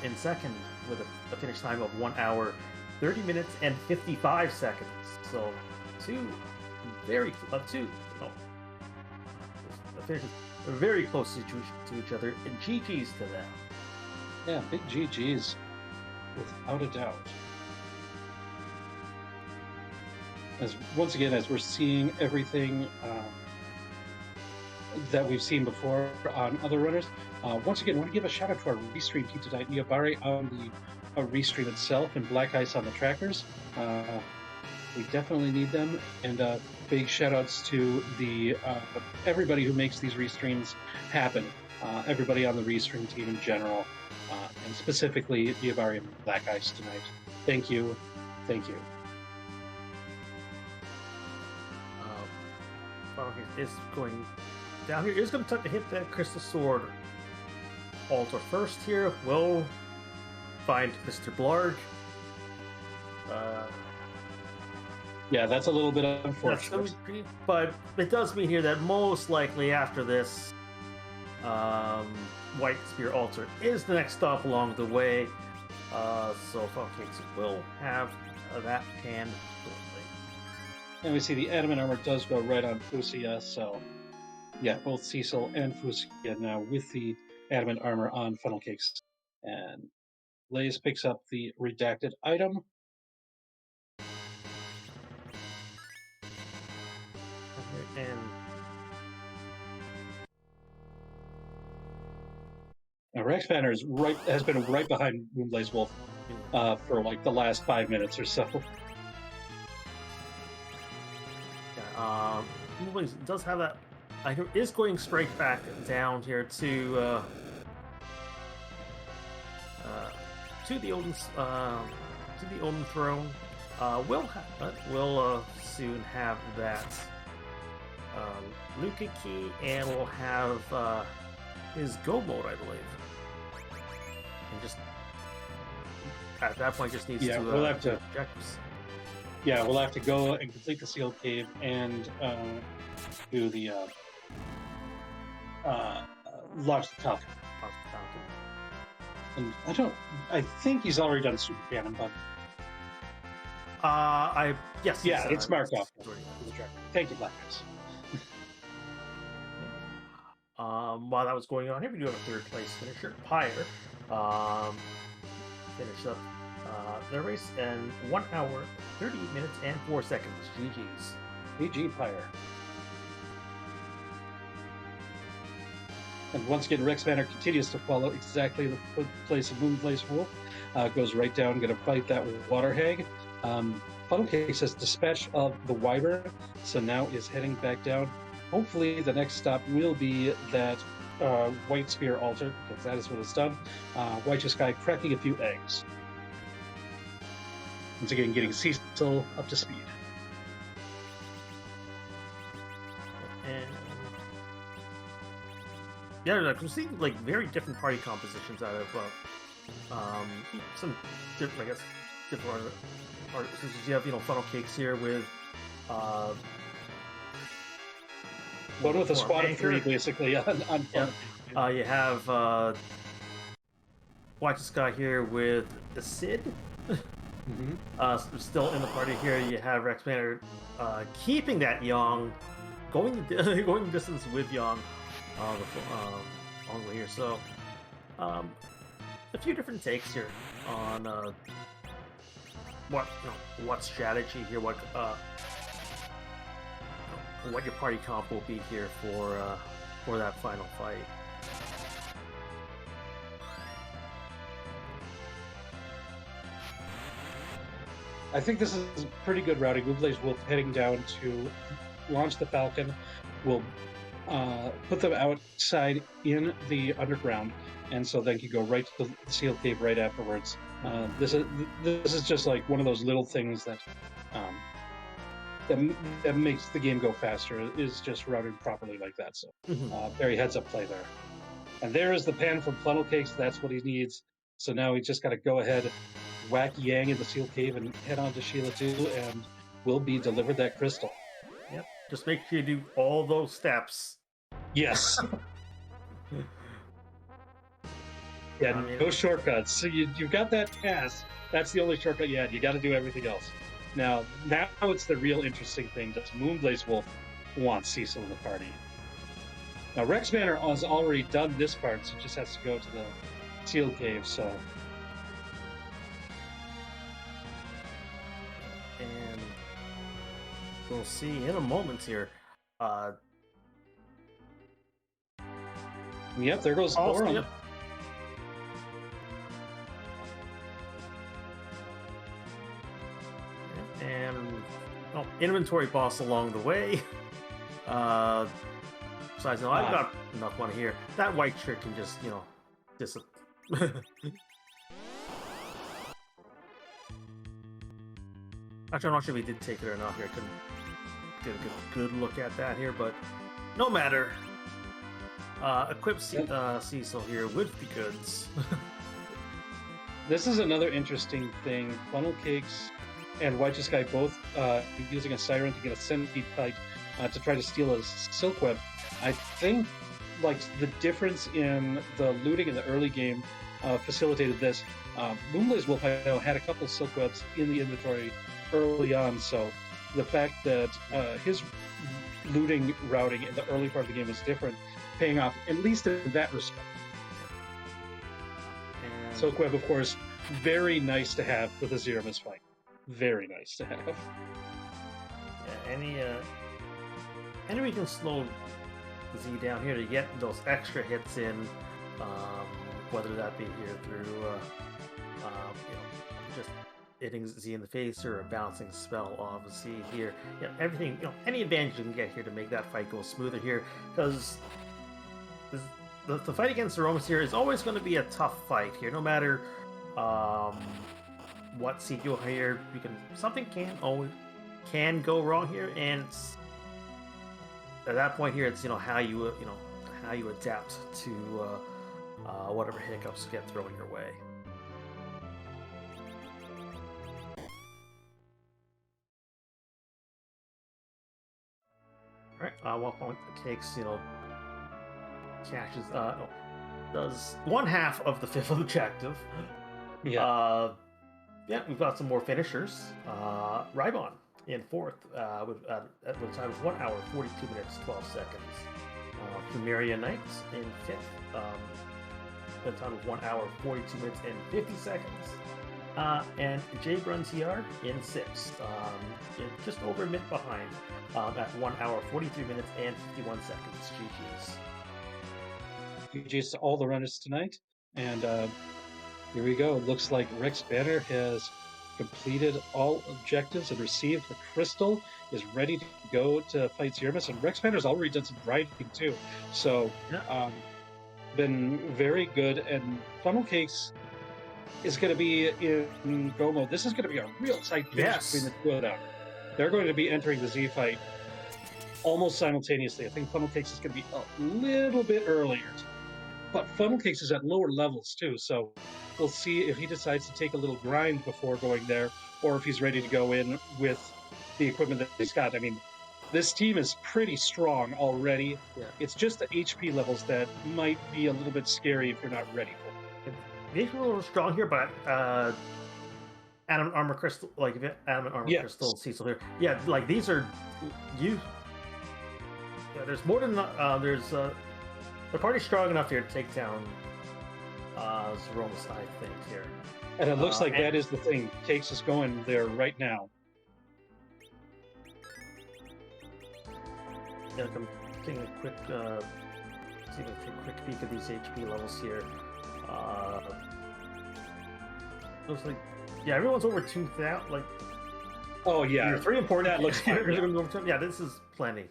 in second with a finish time of 1 hour, 30 minutes, and 55 seconds. So very close to each other, and GG's to them. Yeah, big GG's, without a doubt. Once again, as we're seeing everything that we've seen before on other runners, once again, I want to give a shout out to our restream team tonight. Niabari on the restream itself and Black Ice on the trackers. We definitely need them. And big shout outs to the everybody who makes these restreams happen. Everybody on the restream team in general, and specifically Diabari and Black Ice tonight. Thank you. Thank you. Well, he is going down here. Is going to attempt to hit that Crystal Sword altar first here. Will find Mr. Blarg. Yeah, that's a little bit unfortunate. But it does mean here that most likely after this, White Spear Altar is the next stop along the way. So Funnel Cakes will have that hand shortly. And we see the Adamant armor does go right on Fusia, so yeah, both Cecil and Fusia now with the Adamant armor on Funnel Cakes. And Blaze picks up the redacted item. And Rex Banner has been right behind Moonblaze Wolf for like the last 5 minutes or so. Yeah, Moonblaze does have that. Is going straight back down here to the Odin throne. We'll soon have that Luca key, and we'll have his go mode, I believe. And just at that point, just needs to. We'll have to. Yeah, we'll have to go and complete the sealed cave and do the launch the Falcon. And I think he's already done Super Cannon, but yes. Yeah, it's marked off. Thank you, Black Eyes. While that was going on here, we do have a third place finisher, Pyre. Finished up their race in 1 hour, 38 minutes, and 4 seconds. GG's. GG Pyre. And once again, Rex Banner continues to follow exactly the footplace of Moonblaze Wolf. Goes right down, going to fight that Water Hag. Funnel Cakes has dispatch of the Wyvern, so now is heading back down. Hopefully, the next stop will be that White Spear Altar, because that is what it's done. White Sky cracking a few eggs. Once again, getting Cecil up to speed. And yeah, like, we're seeing like very different party compositions out of some different, I guess, different artists. You have, Funnel Cakes here with one with a squad of 3, basically, on Funnel. Yeah. You have White Sky here with the Sid. Still in the party here, you have Rex Banner keeping that Yang, going the distance with Yang along the way here. So, a few different takes here on what strategy here, what your party comp will be here for that final fight. I think this is pretty good routing. Moonblaze Wolf heading down to launch the Falcon. We'll put them outside in the underground, and so then you go right to the sealed cave right afterwards. This is just like one of those little things that that makes the game go faster. Is just routed properly like that. So very heads up play there. And there is the pan from Funnel Cakes. That's what he needs. So now he just got to go ahead, whack Yang in the sealed cave, and head on to Sheila 2, and will be delivered that crystal. Yep. Just make sure you do all those steps. Yes. Yeah, no shortcuts. So you've got that pass. That's the only shortcut you had. You got to do everything else. Now it's the real interesting thing. Does Moonblaze Wolf want Cecil in the party? Now, Rex Banner has already done this part, so just has to go to the sealed cave, so... And we'll see in a moment here. Yep, there goes Boron. Yep. And inventory boss along the way. Besides, no, I've got enough money here. That white shirt can just, disappear. Actually, I'm not sure if he did take it or not here. I couldn't get a good look at that here, but no matter. Equip Cecil here with the goods. This is another interesting thing. Funnel Cakes and White Sky both using a siren to get a centipede fight to try to steal a silk web. I think like the difference in the looting in the early game facilitated this. Moonblaze Wolf, I know, had a couple silk webs in the inventory early on, so the fact that his looting routing in the early part of the game was different, paying off at least in that respect. And silk web, of course, very nice to have for the Zeramis fight. Very nice to have. Yeah, any we can slow Z down here to get those extra hits in, whether that be here through just hitting Z in the face or a bouncing spell, obviously here. Yeah, everything, any advantage you can get here to make that fight go smoother here, because the fight against the Romans here is always going to be a tough fight here, no matter what seed you'll hear. Something can go wrong here, and at that point here, it's how you adapt to whatever hiccups get thrown your way. All right, what point takes catches does one half of the fifth objective. Yeah. We've got some more finishers. Rybon in fourth with at the time of 1 hour 42 minutes 12 seconds. Plumeria Knight in fifth at the time of 1 hour 42 minutes and 50 seconds. And Jay Gruntiard in sixth, just over a minute behind at 1 hour 43 minutes and 51 seconds. GG's to all the runners tonight, and here we go. Looks like Rex Banner has completed all objectives and received the crystal, is ready to go to fight Zeramis, and Rex Banner's already done some grinding too, so been very good. And Funnel Cakes is going to be in go mode. This is going to be a real tight finish between the two of them. They're going to be entering the Z fight almost simultaneously. I think Funnel Cakes is going to be a little bit earlier, but Funnel Cakes is at lower levels too, so we'll see if he decides to take a little grind before going there, or if he's ready to go in with the equipment that he's got. I mean, this team is pretty strong already. Yeah. It's just the HP levels that might be a little bit scary if you're not ready for it. They're a little strong here, but Adamant Armor Crystal, Adamant Armor Crystal, Cecil here. Yeah, like these are you. Yeah, there's more than the party's strong enough here to take down Zeromus, I think, here. And it looks like that is the thing. Cakes is going there right now. Yeah, I'm taking a quick peek at these HP levels here. Looks like, everyone's over 2,000. Like, oh yeah, your 3 important. That looks fine. Yeah, this is plenty.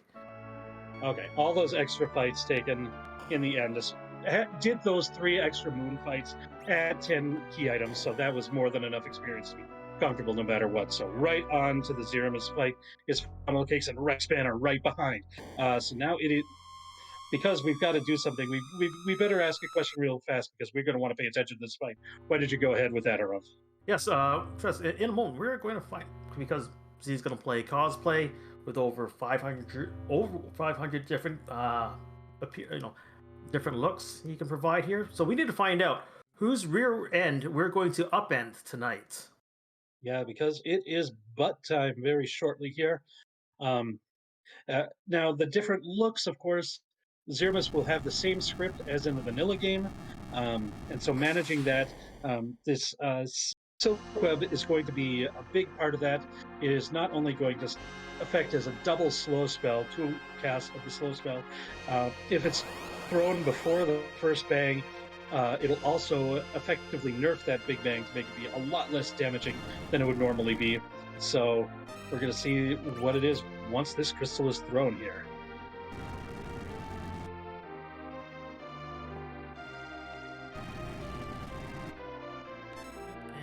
Okay, all those extra fights taken in the end did those 3 extra moon fights at 10 key items, so that was more than enough experience to be comfortable no matter what. So right on to the Zeramis fight is Funnel Cakes and Rex Banner right behind. So now it is, because we've got to do something, we better ask a question real fast because we're going to want to pay attention to this fight. Why did you go ahead with that, Arav? Yes, in a moment we're going to fight, because he's going to play cosplay with over 500 different different looks he can provide here. So we need to find out whose rear end we're going to upend tonight. Yeah, because it is butt time very shortly here. Now, the different looks, of course, Zeramis will have the same script as in the vanilla game. And so managing that, this Silk Web is going to be a big part of that. It is not only going to affect as a double slow spell, 2 casts of the slow spell. If it's thrown before the first bang, it'll also effectively nerf that big bang to make it be a lot less damaging than it would normally be. So we're going to see what it is once this crystal is thrown here.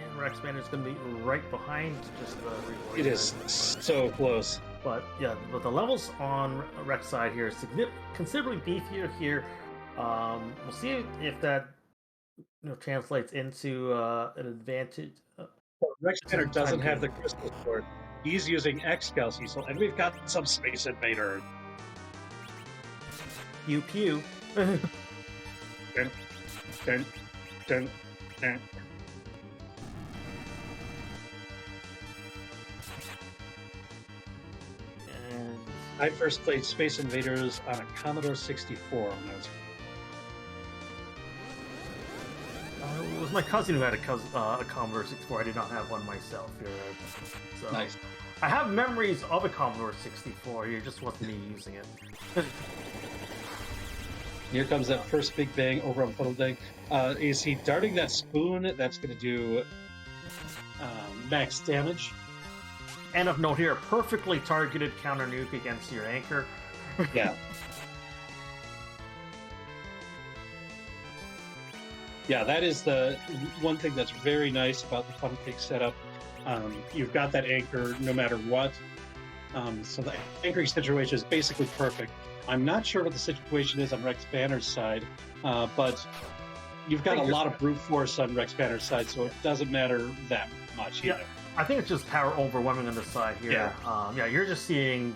And Rex Banner's going to be right behind, just It is so close. But yeah, but the levels on Rex side here is considerably beefier here. We'll see if that translates into an advantage. But Rex Banner doesn't have the gain. crystal sword. He's using X-Cal Cecil, and we've got some Space Invader. Pew pew. Dun, dun, dun, dun. And I first played Space Invaders on a Commodore 64 when I was. it was my cousin who had a Commodore 64. I did not have one myself here. So Nice. I have memories of a Commodore 64 here, just wasn't me using it. Here comes that first big bang over on Funnel Day. Is he darting that spoon? That's going to do max damage. And of note here, a perfectly targeted counter nuke against your anchor. Yeah. Yeah, that is the one thing that's very nice about the Funnel Cake setup. You've got that anchor no matter what. So the anchoring situation is basically perfect. I'm not sure what the situation is on Rex Banner's side, but you've got a lot of brute force on Rex Banner's side, so it doesn't matter that much either. Yeah, I think it's just power overwhelming on the side here. Yeah. You're just seeing,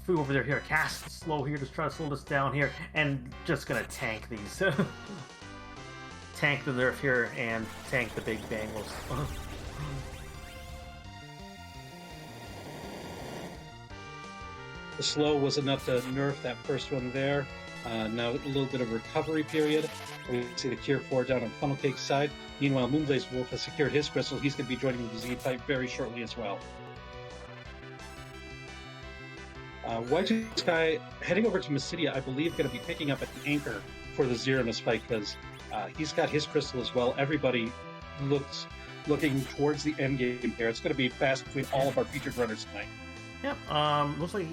Fu over there here, cast slow here, just try to slow this down here, and just gonna tank these. Tank the nerf here and tank the big bangles. The slow was enough to nerf that first one there. Now a little bit of recovery period. We see the Cure 4 down on Funnel Cake's side. Meanwhile, Moonblaze Wolf has secured his crystal. He's going to be joining the Z fight very shortly as well. White Sky heading over to Mysidia, I believe, going to be picking up at the anchor for the Xeranos fight because he's got his crystal as well. Everybody looking towards the end game here. It's going to be fast between all of our featured runners tonight. Yep. Looks like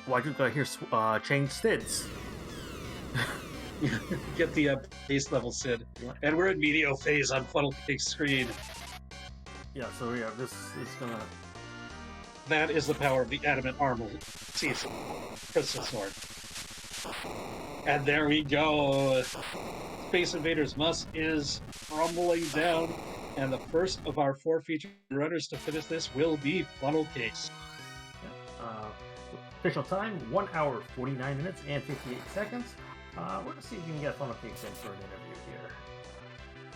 Wajuka here changed Stids. Get the base level Sid. Yeah. And we're in Medio phase on Funnel Cake's screen. Yeah, so yeah, this is gonna... That is the power of the Adamant Armor Cecil Crystal Sword. And there we go. Space Invaders Must is crumbling down. And the first of our 4 featured runners to finish this will be Funnel Cakes. Official time, 1 hour, 49 minutes, and 58 seconds. We're going to see if we can get Funnel Cakes in for an interview here.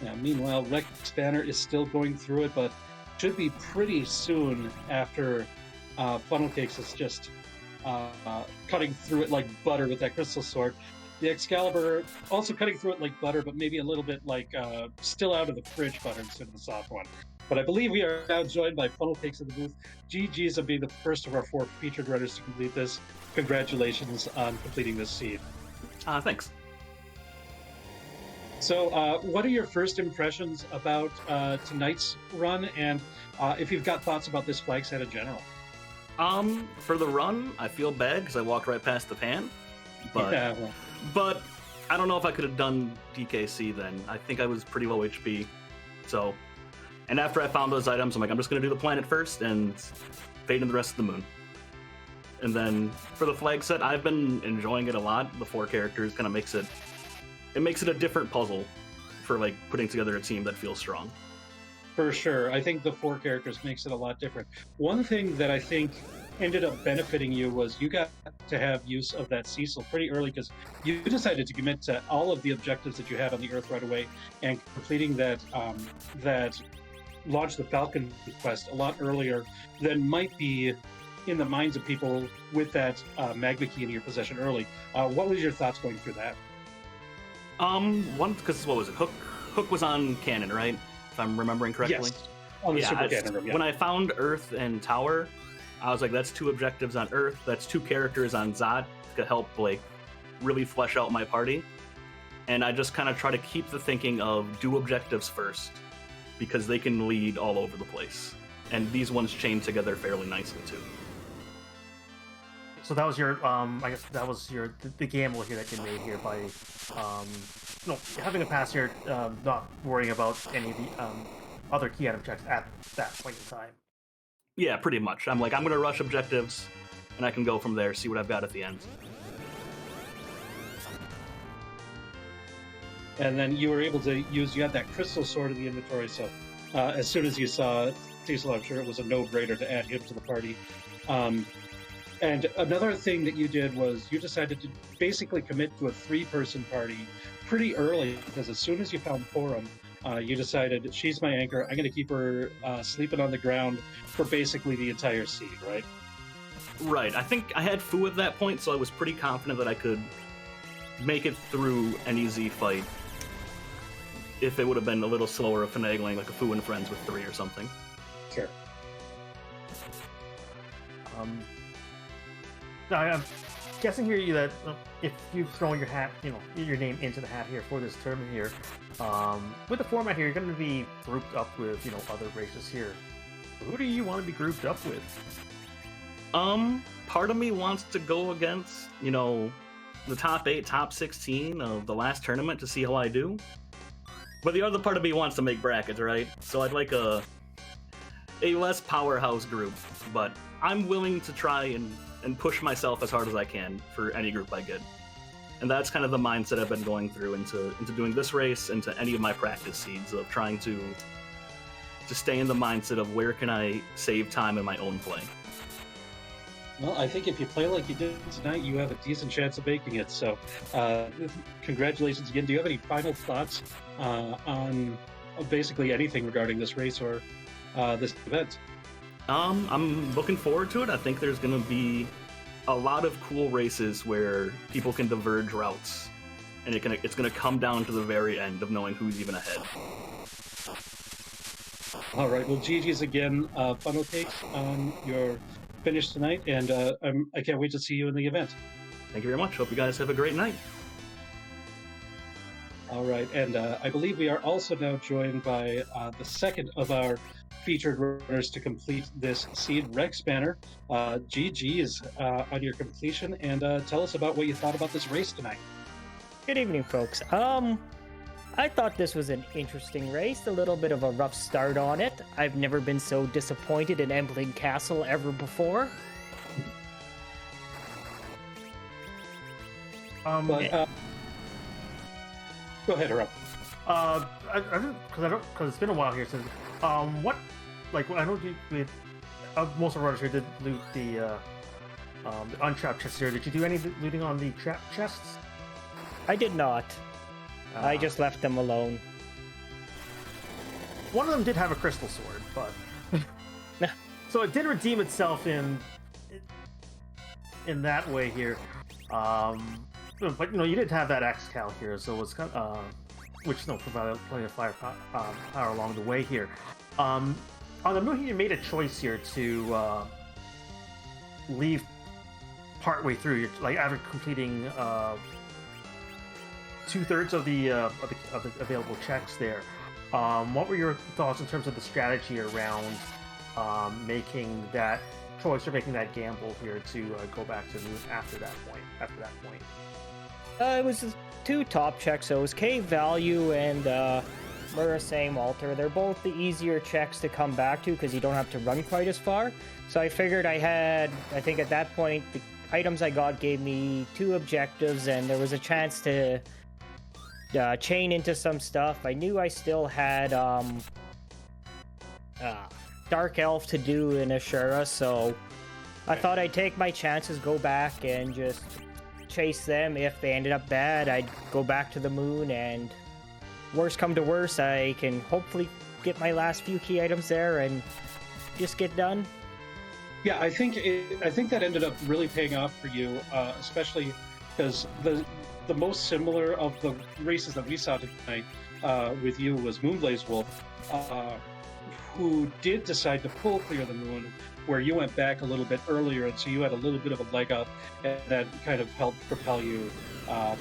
Now, meanwhile, Rex Banner is still going through it, but should be pretty soon after Funnel Cakes is just cutting through it like butter with that crystal sword. The Excalibur also cutting through it like butter, but maybe a little bit like still out of the fridge butter instead of the soft one. But I believe we are now joined by Funnel Cakes in the booth. GG's on being the first of our 4 featured runners to complete this. Congratulations on completing this seed. Thanks. So what are your first impressions about tonight's run, and if you've got thoughts about this flag set in general? For the run, I feel bad because I walked right past the pan, but but I don't know if I could have done DKC then. I think I was pretty low HP, so. And after I found those items, I'm like, I'm just gonna do the planet first and fade in the rest of the moon. And then for the flag set, I've been enjoying it a lot. The 4 characters kind of makes it a different puzzle for like putting together a team that feels strong. For sure. I think the 4 characters makes it a lot different. One thing that I think ended up benefiting you was you got to have use of that Cecil pretty early because you decided to commit to all of the objectives that you had on the Earth right away and completing that Launch the Falcon quest a lot earlier than might be in the minds of people with that Magma Key in your possession early. What was your thoughts going through that? One, because what was it? Hook was on cannon, right? If I'm remembering correctly. Yes, on the Super Cannon room, yeah. When I found Earth and Tower, I was like, that's 2 objectives on Earth. That's 2 characters on Zod to help like really flesh out my party. and I just kind of try to keep the thinking of do objectives first, because they can lead all over the place. And these ones chain together fairly nicely, too. So that was your, I guess that was your the gamble here that you made here by, having a pass here, not worrying about any of the other key item checks at that point in time. Yeah, pretty much. I'm like, I'm gonna rush objectives, and I can go from there, see what I've got at the end. And then you were able to you had that crystal sword in the inventory, so as soon as you saw Cecil, I'm sure it was a no-brainer to add him to the party. And another thing that you did was you decided to basically commit to a 3-person party pretty early, because as soon as you found Forum, you decided, she's my anchor, I'm going to keep her sleeping on the ground for basically the entire seed, right? Right. I think I had Fu at that point, so I was pretty confident that I could make it through an easy fight. If it would have been a little slower of finagling, like a Fu and Friends with 3 or something. Sure. I'm guessing here that if you've thrown your hat, your name into the hat here for this tournament here, with the format here, you're going to be grouped up with, other races here. Who do you want to be grouped up with? Part of me wants to go against, the top 8, top 16 of the last tournament to see how I do. But the other part of me wants to make brackets, right? So I'd like a less powerhouse group, but I'm willing to try and push myself as hard as I can for any group I get. And that's kind of the mindset I've been going through into doing this race, into any of my practice seeds, of trying to stay in the mindset of where can I save time in my own play. Well, I think if you play like you did tonight, you have a decent chance of making it. So, congratulations again. Do you have any final thoughts on basically anything regarding this race or this event? I'm looking forward to it. I think there's going to be a lot of cool races where people can diverge routes, and it's going to come down to the very end of knowing who's even ahead. All right. Well, GG's again. Funnel takes on your finish tonight, and I can't wait to see you in the event. Thank you very much. Hope you guys have a great night. All right, and I believe we are also now joined by the second of our featured runners to complete this seed, Rex Banner. GG's on your completion, and tell us about what you thought about this race tonight. Good evening, folks. I thought this was an interesting race, a little bit of a rough start on it. I've never been so disappointed in Embling Castle ever before. But, go ahead, Rob. Because it's been a while here since. I know most of our runners here did loot the untrapped chests here. Did you do any looting on the trapped chests? I did not. I just left them alone. One of them did have a crystal sword, but so it did redeem itself in that way here. But you did have that axe cal here, so it's kind of which provided plenty of power along the way here. On the move, you made a choice here to leave partway through, after completing 2/3 of the available checks there. What were your thoughts in terms of the strategy around making that choice or making that gamble here to go back to the move after that point? It was 2 top checks, so it was Cave Value and Mura Same Altar. They're both the easier checks to come back to because you don't have to run quite as far. So I figured I think at that point, the items I got gave me 2 objectives, and there was a chance to chain into some stuff. I knew I still had Dark Elf to do in Ashura, so I thought I'd take my chances, go back and just chase them. If they ended up bad, I'd go back to the moon, and worst come to worst, I can hopefully get my last few key items there and just get done. Yeah, I think that ended up really paying off for you, especially because the most similar of the races that we saw tonight with you was Moonblaze Wolf, who did decide to full clear the moon, where you went back a little bit earlier, and so you had a little bit of a leg up, and that kind of helped propel you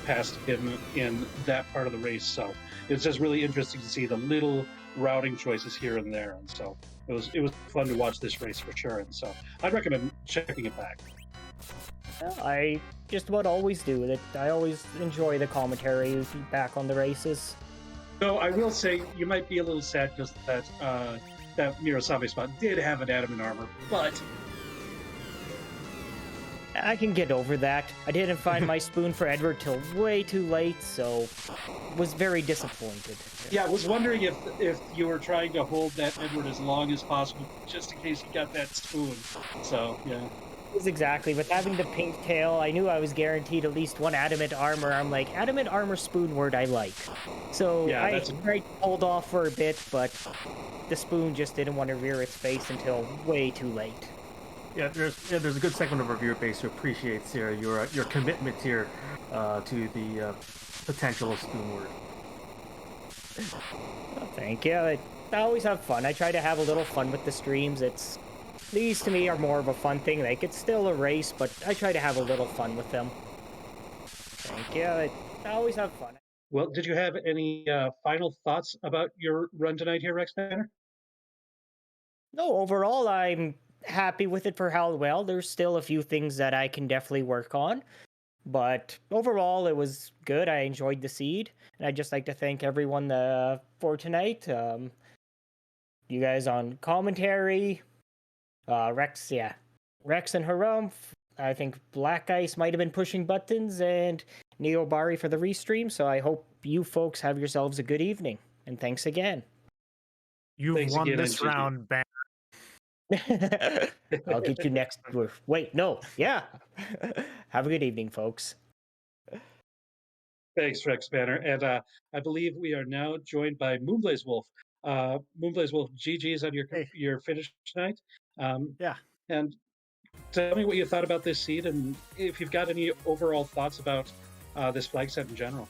past him in that part of the race. So it's just really interesting to see the little routing choices here and there, and so it was fun to watch this race for sure. And so I'd recommend checking it back. I just about always do that. I always enjoy the commentary back on the races. So I will say you might be a little sad because that Mirasabe spot did have an adamant armor, but I can get over that. I didn't find my spoon for Edward till way too late, so was very disappointed. yeah, I was wondering if you were trying to hold that Edward as long as possible, just in case you got that spoon. So yeah. Is exactly, with having the pink tail, I knew I was guaranteed at least one adamant armor. I'm like, adamant armor spoon word I like. So Yeah, I tried to hold off for a bit, but the spoon just didn't want to rear its face until way too late. Yeah, there's a good segment of our viewer base who appreciates your commitment here to the potential of spoon word. Well, thank you. I always have fun. I try to have a little fun with the streams. These to me are more of a fun thing. Like, it's still a race, but I try to have a little fun with them. Thank you. I always have fun. Well, did you have any final thoughts about your run tonight here, Rex Banner? No, overall, I'm happy with it for how well. There's still a few things that I can definitely work on, but overall, it was good. I enjoyed the seed, and I'd just like to thank everyone for tonight. You guys on commentary, Rex, yeah, Rex and Harumph. I think Black Ice might have been pushing buttons, and Neo Bari for the restream. So I hope you folks have yourselves a good evening, and thanks again. You've Thanks won again, this NGD. round, Ban. I'll get you next. Wait, no, yeah. Have a good evening, folks. Thanks, Rex Banner. And I believe we are now joined by Moonblaze Wolf. Moonblaze Wolf, GG's on Hey, your finish tonight. yeah. And tell me what you thought about this seed, and if you've got any overall thoughts about this flag set in general.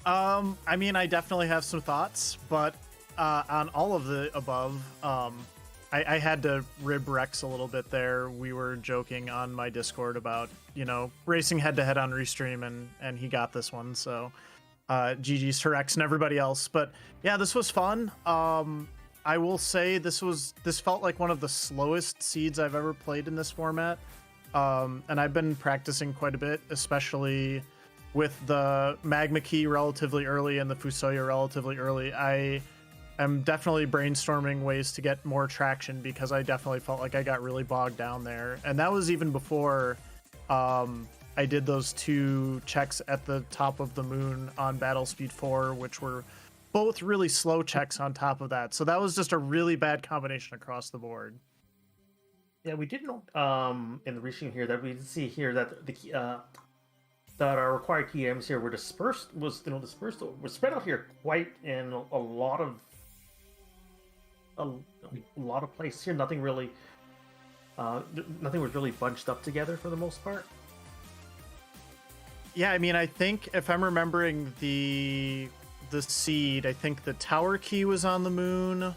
I mean, I definitely have some thoughts, but on all of the above, I had to rib Rex a little bit there. We were joking on my Discord about, racing head-to-head on Restream, and he got this one, so GG's to Rex and everybody else. But yeah, this was fun. I will say this felt like one of the slowest seeds I've ever played in this format. And I've been practicing quite a bit, especially with the Magma Key relatively early and the Fusoya relatively early. I am definitely brainstorming ways to get more traction because I definitely felt like I got really bogged down there. And that was even before I did those 2 checks at the top of the moon on Battle Speed 4, which were both really slow checks on top of that. So that was just a really bad combination across the board. Yeah, we did note in the restream here that we did see here that that our required key items here were dispersed spread out here quite in a lot of places here. Nothing really nothing was really bunched up together for the most part. Yeah, I mean, I think if I'm remembering the seed, I think the tower key was on the moon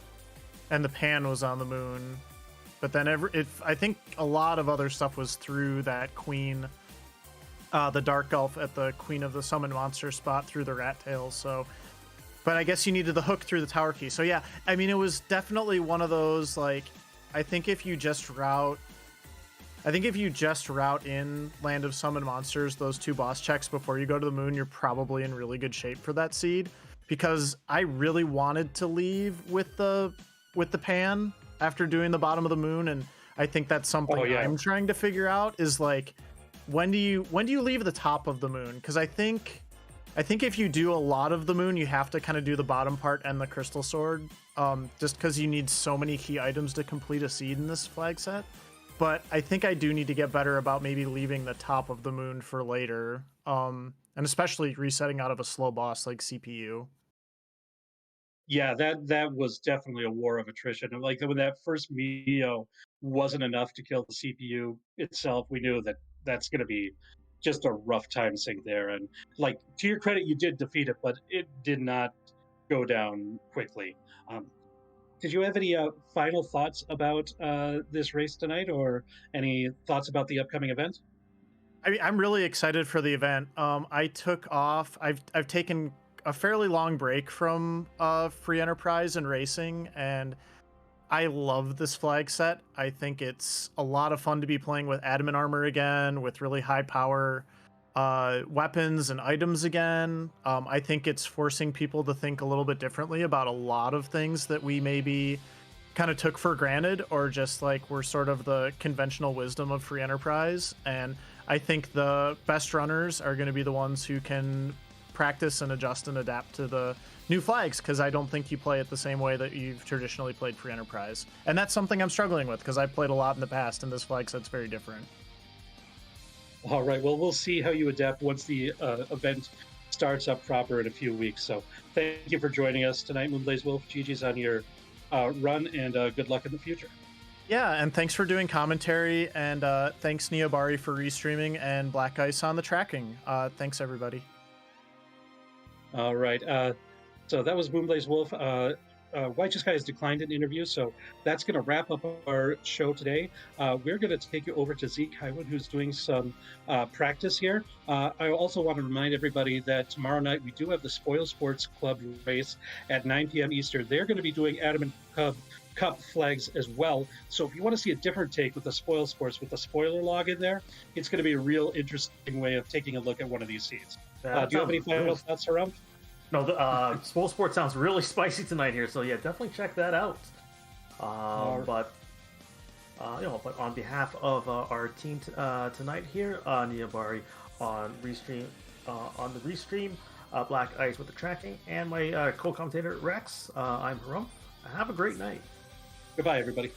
and the pan was on the moon. But then I think a lot of other stuff was through that queen, the Dark Gulf at the Queen of the Summon Monster spot through the rat tails. So, but I guess you needed the hook through the tower key. So yeah, I mean, it was definitely one of those, like, I think if you just route in Land of Summon Monsters, those 2 boss checks before you go to the moon, you're probably in really good shape for that seed. Because I really wanted to leave with the pan after doing the bottom of the moon, and I think that's something I'm trying to figure out is like, when do you leave the top of the moon? Because I think if you do a lot of the moon, you have to kind of do the bottom part and the crystal sword, just because you need so many key items to complete a seed in this flag set. But I think I do need to get better about maybe leaving the top of the moon for later, and especially resetting out of a slow boss like CPU. Yeah, that was definitely a war of attrition. And like when that first Mio wasn't enough to kill the CPU itself, we knew that that's going to be just a rough time sink there. And like, to your credit, you did defeat it, but it did not go down quickly. Um, Did you have any final thoughts about this race tonight, or any thoughts about the upcoming event? I mean, I'm really excited for the event. I took off. I've taken a fairly long break from free enterprise and racing, and I love this flag set. I think it's a lot of fun to be playing with adamant armor again, with really high power weapons and items again. I think it's forcing people to think a little bit differently about a lot of things that we maybe kind of took for granted, or just like were sort of the conventional wisdom of free enterprise. And I think the best runners are going to be the ones who can practice and adjust and adapt to the new flags, because I don't think you play it the same way that you've traditionally played free enterprise. And that's something I'm struggling with, because I've played a lot in the past, and this flag set's very different. All right. Well, we'll see how you adapt once the event starts up proper in a few weeks. So thank you for joining us tonight, Moonblaze Wolf. GG's on your run, and good luck in the future. Yeah, and thanks for doing commentary, and thanks Neobari for restreaming, and Black Ice on the tracking. Thanks, everybody. All right. So that was Moonblaze Wolf. White Sky has declined an interview, so that's going to wrap up our show today. We're going to take you over to Zeke Highwood, who's doing some practice here. I also want to remind everybody that tomorrow night we do have the Spoil Sports Club race at 9 p.m. Eastern. They're going to be doing Adamant Cup flags as well. So if you want to see a different take with the Spoil Sports, with the spoiler log in there, it's going to be a real interesting way of taking a look at one of these seeds. Do you have any final thoughts, Haram? No, the Swole Sport sounds really spicy tonight here, so yeah, definitely check that out. But on behalf of our team tonight here, Neobari on restream, on the restream, Black Ice with the tracking, and my co-commentator Rex, I'm Harumph. Have a great night. Goodbye, everybody.